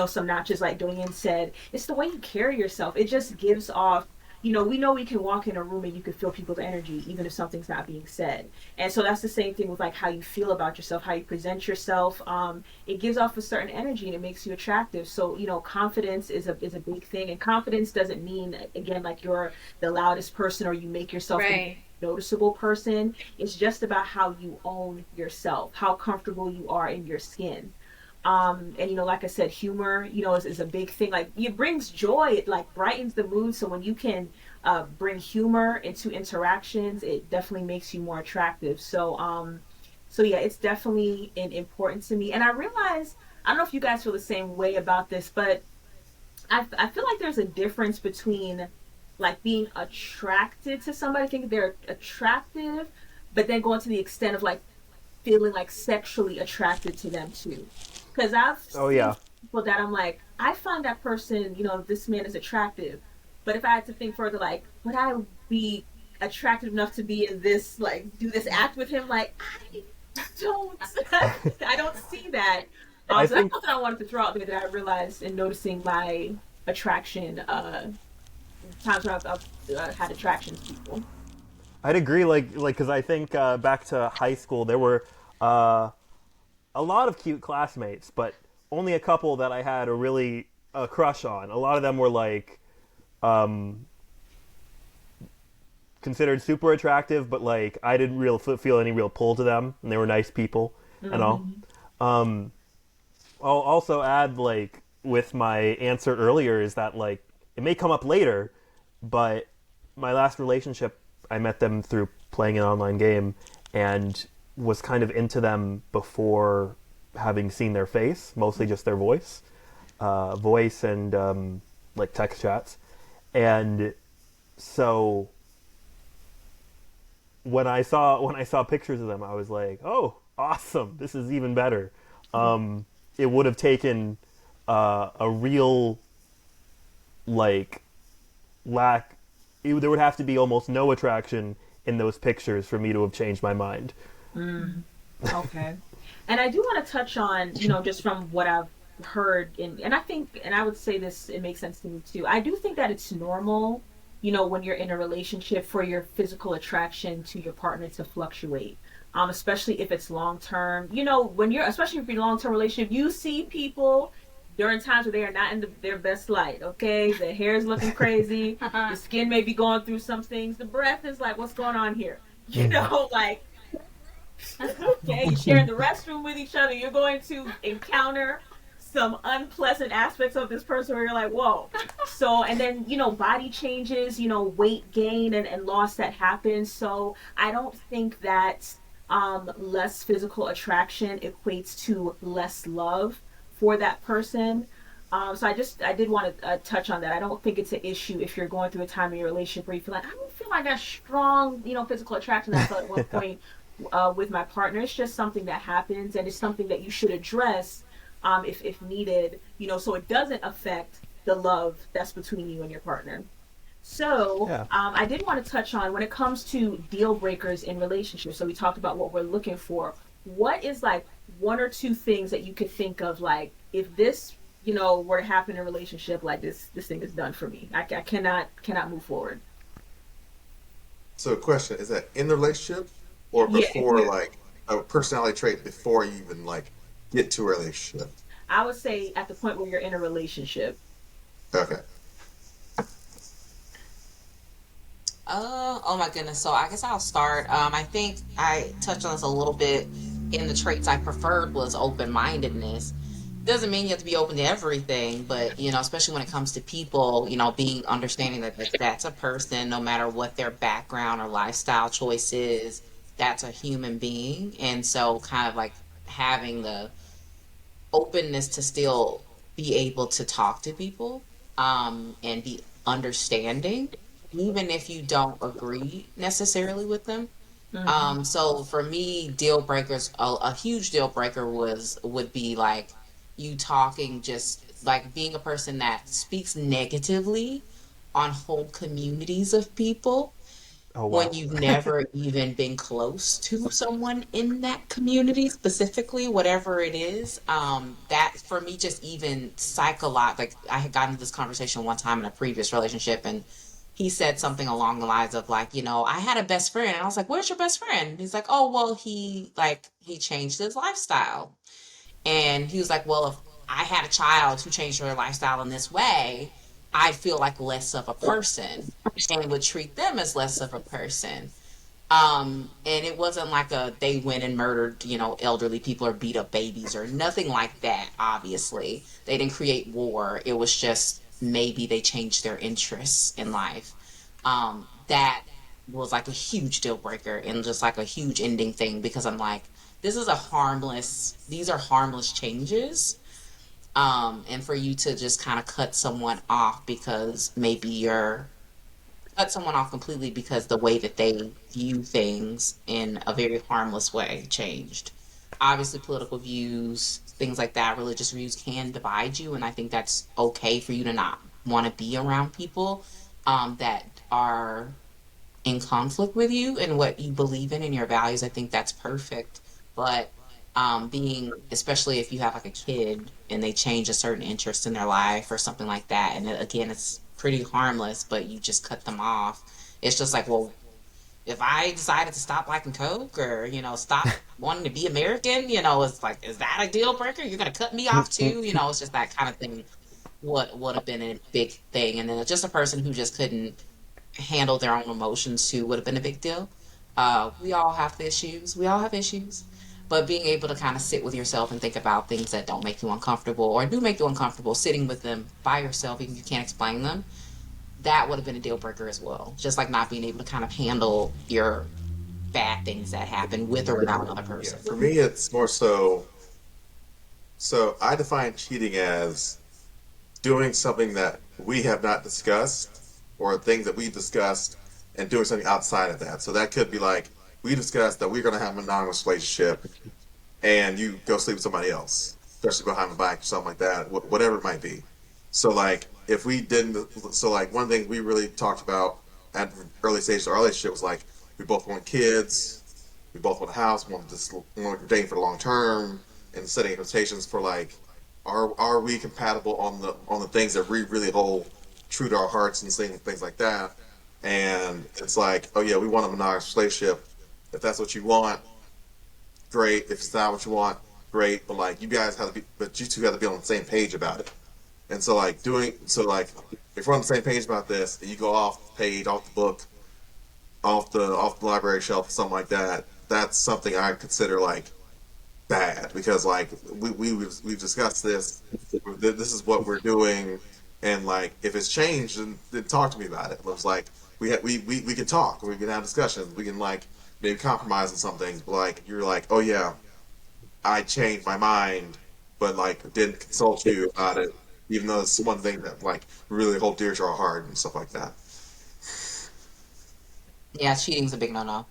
some notches, like Doyin said, it's the way you carry yourself. It just gives off, we know we can walk in a room and you can feel people's energy, even if something's not being said. And so that's the same thing with like how you feel about yourself, how you present yourself. It gives off a certain energy and it makes you attractive. So, confidence is a big thing. And confidence doesn't mean, again, like you're the loudest person or you make yourself Right. a noticeable person. It's just about how you own yourself, how comfortable you are in your skin. And like I said, humor, is a big thing. Like it brings joy, it like brightens the mood. So when you can bring humor into interactions, it definitely makes you more attractive. So yeah, it's definitely important to me. And I realize, I don't know if you guys feel the same way about this, but I feel like there's a difference between like being attracted to somebody, thinking they're attractive, but then going to the extent of like feeling like sexually attracted to them too. Because I've Oh seen yeah. people that I'm like, I find that person, this man is attractive. But if I had to think further, like, would I be attractive enough to be in this, like, do this act with him? Like, I don't, I don't see that. I So that's think something I wanted to throw out there that I realized in noticing my attraction, times when I've had attraction to people. I'd agree. Like, because I think back to high school, there were a lot of cute classmates, but only a couple that I had a really crush on. A lot of them were like considered super attractive, but like I didn't feel any real pull to them, and they were nice people and all. I'll also add, like, with my answer earlier, is that like it may come up later, but my last relationship, I met them through playing an online game and was kind of into them before having seen their face, mostly just their voice and like text chats. And so when I saw pictures of them, I was like, oh, awesome, this is even better. It would have taken a real like lack. There would have to be almost no attraction in those pictures for me to have changed my mind. Okay. And I do want to touch on, just from what I've heard, and I think, and I would say this, it makes sense to me too. I do think that it's normal, when you're in a relationship, for your physical attraction to your partner to fluctuate. Especially if it's long term. Especially if you're in a long term relationship, you see people during times where they are not in their best light. Okay, the hair is looking crazy, the skin may be going through some things, the breath is like, what's going on here? Like, okay, you're sharing the restroom with each other, you're going to encounter some unpleasant aspects of this person where you're like, whoa. So, and then, body changes, weight gain and loss that happens. So I don't think that less physical attraction equates to less love for that person. So I did want to touch on that. I don't think it's an issue if you're going through a time in your relationship where you feel like, I don't feel like that strong, physical attraction that I felt at one point with my partner. It's just something that happens, and it's something that you should address if needed, so it doesn't affect the love that's between you and your partner. So, Yeah. I did want to touch on when it comes to deal breakers in relationships. So we talked about what we're looking for. What is like one or two things that you could think of, like if this, were to happen in a relationship, like this thing is done for me. I cannot move forward. So, question is that in the relationship or Yeah, if before, we're, like a personality trait before you even like get to a relationship? I would say at the point where you're in a relationship. Okay. Oh my goodness. So I guess I'll start. I think I touched on this a little bit in the traits I preferred was open-mindedness. Doesn't mean you have to be open to everything, but especially when it comes to people, being understanding that that's a person, no matter what their background or lifestyle choice is, that's a human being. And so kind of like having the openness to still be able to talk to people, and be understanding, even if you don't agree necessarily with them. Hmm. So for me, deal breakers, a huge deal breaker would be like you talking, just like being a person that speaks negatively on whole communities of people Oh when wow. you've never even been close to someone in that community specifically, whatever it is. That for me, just even psychological, like I had gotten into this conversation one time in a previous relationship, and he said something along the lines of like, I had a best friend, and I was like, where's your best friend? And he's like, oh well, he changed his lifestyle. And he was like, well, if I had a child who changed her lifestyle in this way, I'd feel like less of a person and would treat them as less of a person. And it wasn't like they went and murdered, elderly people or beat up babies or nothing like that, obviously. They didn't create war. It was just maybe they changed their interests in life. That was like a huge deal breaker and just like a huge ending thing because I'm like, these are harmless changes. And for you to just kind of cut someone off completely because the way that they view things in a very harmless way changed. Obviously, political views, things like that, religious views can divide you, and I think that's okay for you to not want to be around people that are in conflict with you and what you believe in and your values. I think that's perfect. But being, especially if you have like a kid and they change a certain interest in their life or something like that, and again, it's pretty harmless, but you just cut them off. It's just like, well, if I decided to stop liking Coke or, stop wanting to be American, it's like, is that a deal breaker? You're going to cut me off too? It's just that kind of thing. What would have been a big thing. And then just a person who just couldn't handle their own emotions too would have been a big deal. We all have issues. We all have issues. But being able to kind of sit with yourself and think about things that don't make you uncomfortable or do make you uncomfortable, sitting with them by yourself, even if you can't explain them, that would have been a deal breaker as well. Just like not being able to kind of handle your bad things that happen with or without another Yeah, person. for me, it's more so. So I define cheating as doing something that we have not discussed or things that we discussed and doing something outside of that. So that could be like we discussed that we're going to have a monogamous relationship and you go sleep with somebody else, especially behind the back or something like that, whatever it might be. So like if we didn't, so like one thing we really talked about at the early stages of our relationship was like we both want kids, we both want a house, we want to date for the long term, and setting expectations for like are we compatible on the things that we really hold true to our hearts and things like that. And it's like, oh yeah, we want a monogamous relationship. If that's what you want, great. If it's not what you want, great. But like but you two have to be on the same page about it. And so like if we're on the same page about this, and you go off the page, off the book, off the library shelf, something like that, that's something I consider like bad because like we've discussed this. This is what we're doing, and like if it's changed, then talk to me about it. It was like we can talk, we can have discussions, we can like maybe compromise on some things. But like you're like, oh yeah, I changed my mind, but like didn't consult you about it, even though it's one thing that like really hold dear to our heart and stuff like that. Yeah, cheating's a big no-no.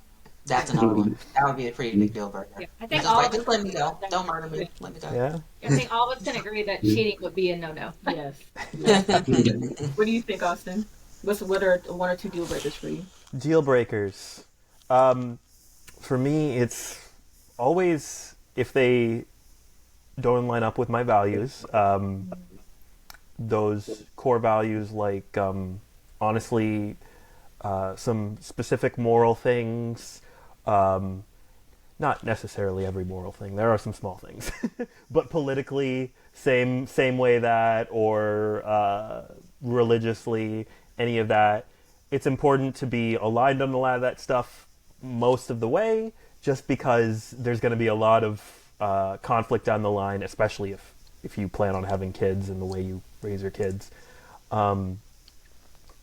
That's another one. That would be a pretty big deal breaker. Yeah, I It's think just all like, of us just let me go. that Don't murder me. Let me go. Yeah. I think all of us can agree that cheating would be a no-no. Yes. Yes, absolutely. What do you think, Austin? What are one or two deal breakers for you? Deal breakers. For me, it's always if they don't line up with my values. Those core values, like honestly, some specific moral things. Not necessarily every moral thing. There are some small things, but politically, same way that, or religiously, any of that. It's important to be aligned on a lot of that stuff most of the way, just because there's going to be a lot of conflict down the line, especially if you plan on having kids and the way you raise your kids.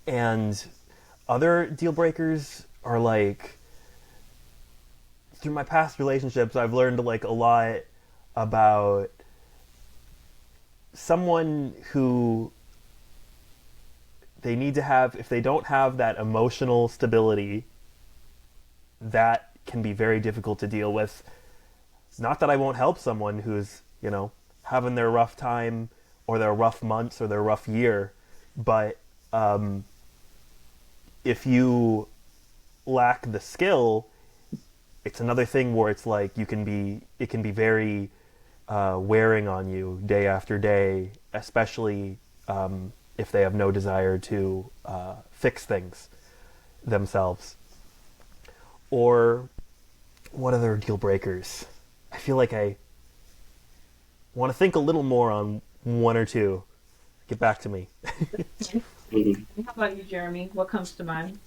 And other deal breakers are like, through my past relationships, I've learned like a lot about someone who they need to have. If they don't have that emotional stability, that can be very difficult to deal with. Not that I won't help someone who's, having their rough time or their rough months or their rough year, but if you lack the skill, it's another thing where it's like it can be very wearing on you day after day, especially if they have no desire to fix things themselves. Or what other deal breakers? I feel like I want to think a little more on one or two. Get back to me. How about you, Jeremy? What comes to mind?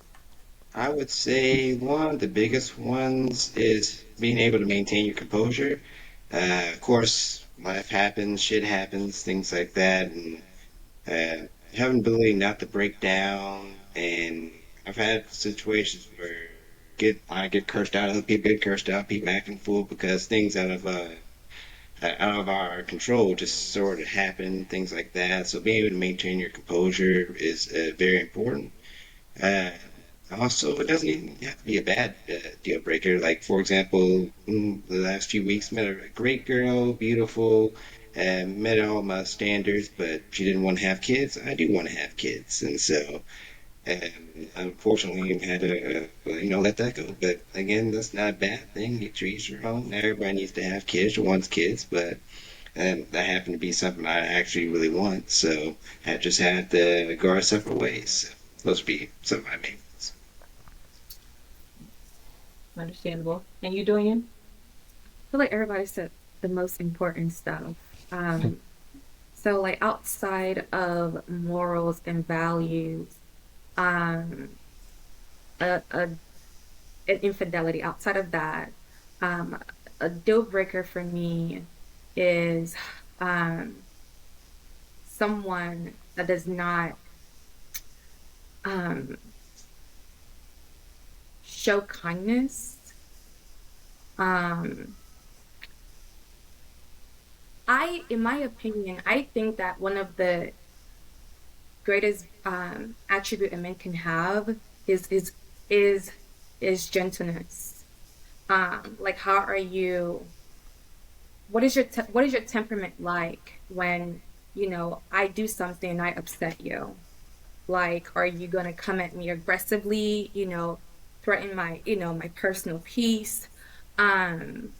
I would say one of the biggest ones is being able to maintain your composure. Of course, life happens, shit happens, things like that, and having the ability not to break down. And I've had situations where I get cursed out, other people get cursed out, people acting fool because things out of our control just sort of happen, things like that. So being able to maintain your composure is very important. Uh, Also, it doesn't even have to be a bad deal breaker. Like, for example, the last few weeks, met a great girl, beautiful, met all my standards, but she didn't want to have kids. I do want to have kids, and so unfortunately, I had to, let that go. But again, that's not a bad thing. Each to each their own. Everybody needs to have kids or wants kids, but that happened to be something I actually really want. So I just had to go our separate ways. Those would be some of my main ones. Understandable. And you, Doyin? I feel like everybody said the most important stuff. So like outside of morals and values, um, an infidelity. Outside of that, a deal breaker for me is um, someone that does not um, show kindness. Um, in my opinion, I think that one of the greatest attribute a man can have is is gentleness. Like, how are you? What is your temperament like when I do something and I upset you? Like, are you gonna come at me aggressively? Threaten my personal peace? Um,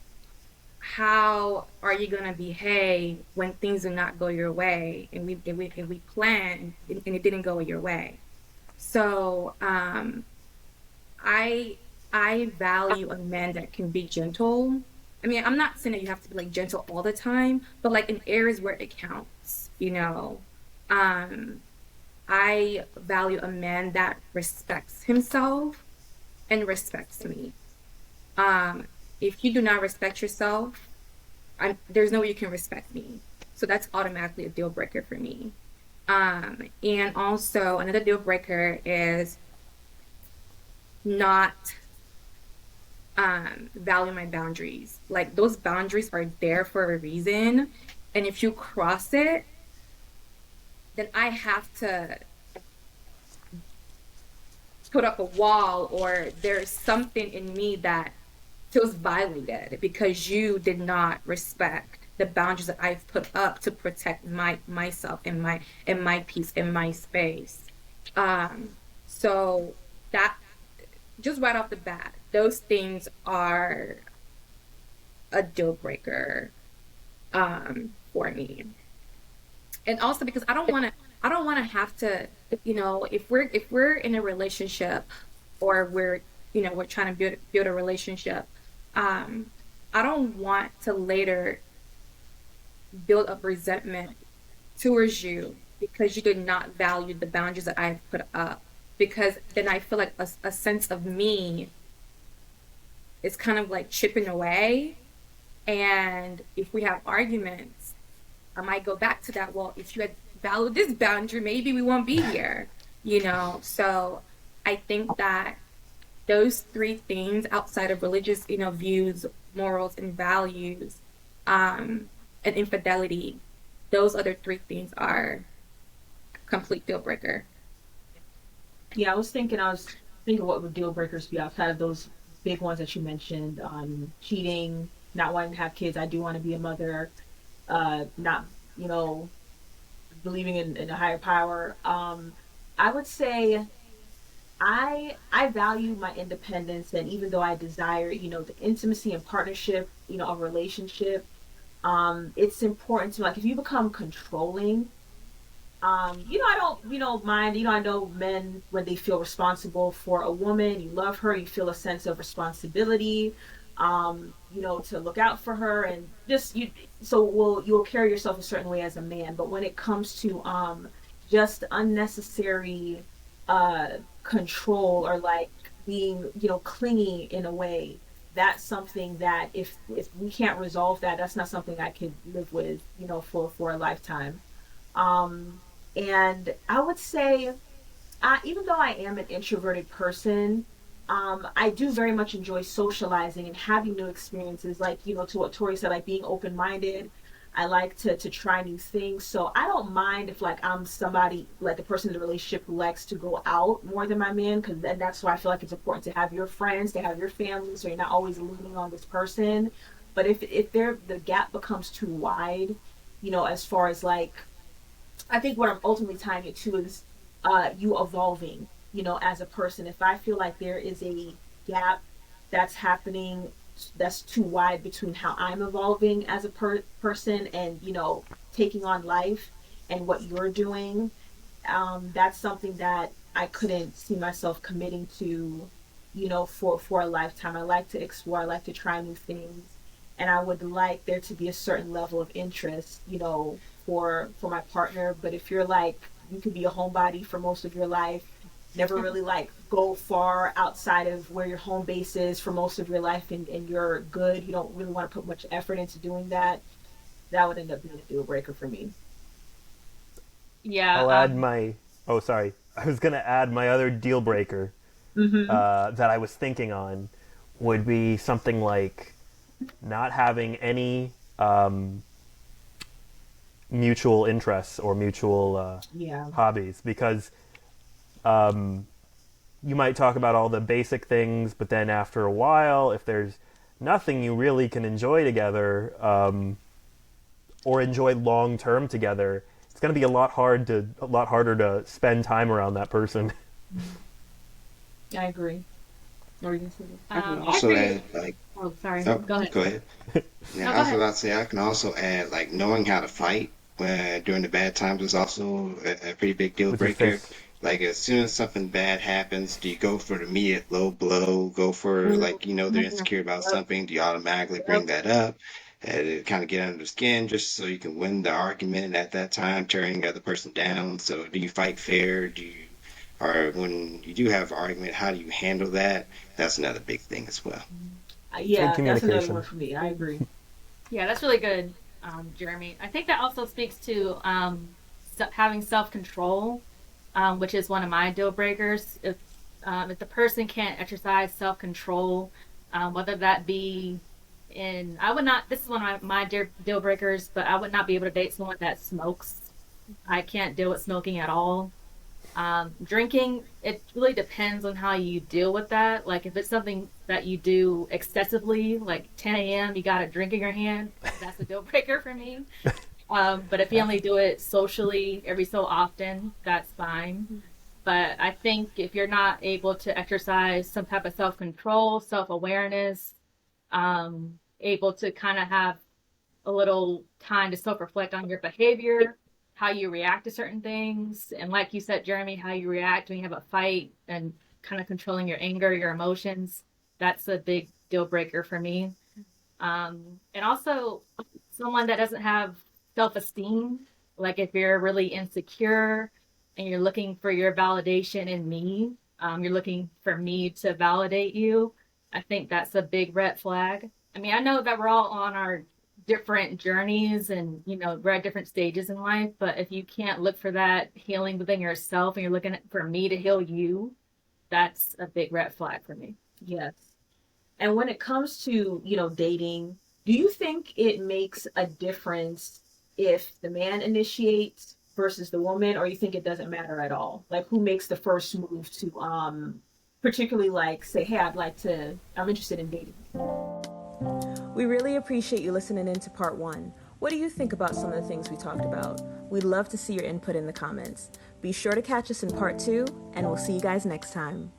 how are you gonna behave when things do not go your way and we plan and it didn't go your way? So I value a man that can be gentle. I mean, I'm not saying that you have to be like gentle all the time, but like in areas where it counts. Um, I value a man that respects himself and respects me. Um, if you do not respect yourself, there's no way you can respect me. So that's automatically a deal breaker for me. And also another deal breaker is not value my boundaries. Like, those boundaries are there for a reason, and if you cross it, then I have to put up a wall, or there's something in me that feels violated because you did not respect the boundaries that I've put up to protect myself and my peace and my space. So that, just right off the bat, those things are a deal breaker for me. And also because I don't want to have to, if we're in a relationship, or we're trying to build a relationship, I don't want to later build up resentment towards you because you did not value the boundaries that I've put up. Because then I feel like a sense of me is kind of like chipping away. And if we have arguments, I might go back to that. Well, if you had valued this boundary, maybe we won't be here, So I think that those three things outside of religious, views, morals, and values, and infidelity, those other three things are complete deal breaker. Yeah, I was thinking what would deal breakers be outside of those big ones that you mentioned, cheating, not wanting to have kids. I do want to be a mother, not, believing in a higher power. I would say I value my independence, and even though I desire, the intimacy and partnership, of a relationship, it's important to, like, if you become controlling, I don't, mind, I know men, when they feel responsible for a woman, you love her, you feel a sense of responsibility, to look out for her, and just, you'll carry yourself a certain way as a man. But when it comes to, just unnecessary, control, or like being, clingy in a way, that's something that if we can't resolve that, that's not something I could live with, for a lifetime. And I would say, even though I am an introverted person, I do very much enjoy socializing and having new experiences, like, to what Tori said, like being open-minded. I like to try new things. So I don't mind if, like, I'm somebody, like the person in the relationship who likes to go out more than my man, because then that's why I feel like it's important to have your friends, to have your family, so you're not always leaning on this person. But if the gap becomes too wide, as far as, like, I think what I'm ultimately tying it to is, you evolving, as a person. If I feel like there is a gap that's happening, that's too wide between how I'm evolving as a person and, taking on life, and what you're doing, that's something that I couldn't see myself committing to, for a lifetime. I like to explore, I like to try new things, and I would like there to be a certain level of interest, for my partner. But if you're like, you could be a homebody for most of your life, never really like go far outside of where your home base is for most of your life, and you're good, you don't really want to put much effort into doing that, that would end up being a deal breaker for me. Yeah. I'll add my. Oh, sorry. I was gonna add my other deal breaker that I was thinking on would be something like not having any mutual interests or mutual hobbies, because you might talk about all the basic things, but then after a while, if there's nothing you really can enjoy together, or enjoy long term together, it's going to be a lot harder to spend time around that person. I agree. Or you can say I can I also agree. add, like, Oh, sorry. oh, Go ahead. go ahead. No, Yeah, go I was ahead. about to say I can also add, like, knowing how to fight during the bad times is also a pretty big deal With your breaker. fist. Like, as soon as something bad happens, do you go for the immediate low blow? Go for, like, they're insecure about something. Do you automatically bring that up to kind of get under the skin just so you can win the argument at that time, tearing the other person down? So do you fight fair? Or when you do have an argument, how do you handle that? That's another big thing as well. Good yeah, that's another communication. one for me. I agree. Yeah, that's really good, Jeremy. I think that also speaks to having self control, which is one of my deal breakers. If the person can't exercise self control, whether that be I would not. This is one of my deal breakers, but I would not be able to date someone that smokes. I can't deal with smoking at all. Drinking, it really depends on how you deal with that. Like, if it's something that you do excessively, like 10 a.m., you got a drink in your hand, that's a deal breaker for me. But if you only do it socially every so often, that's fine. But I think if you're not able to exercise some type of self control, self awareness, able to kind of have a little time to self reflect on your behavior, how you react to certain things. And like you said, Jeremy, how you react when you have a fight and kind of controlling your anger, your emotions. That's a big deal breaker for me. And also, someone that doesn't have self esteem, like if you're really insecure and you're looking for your validation in me, you're looking for me to validate you, I think that's a big red flag. I mean, I know that we're all on our different journeys and, we're at different stages in life, but if you can't look for that healing within yourself and you're looking for me to heal you, that's a big red flag for me. Yes. And when it comes to, dating, do you think it makes a difference if the man initiates versus the woman, or you think it doesn't matter at all? Like who makes the first move to particularly like say, hey, I'm interested in dating. We really appreciate you listening in to part 1. What do you think about some of the things we talked about? We'd love to see your input in the comments. Be sure to catch us in part 2, and we'll see you guys next time.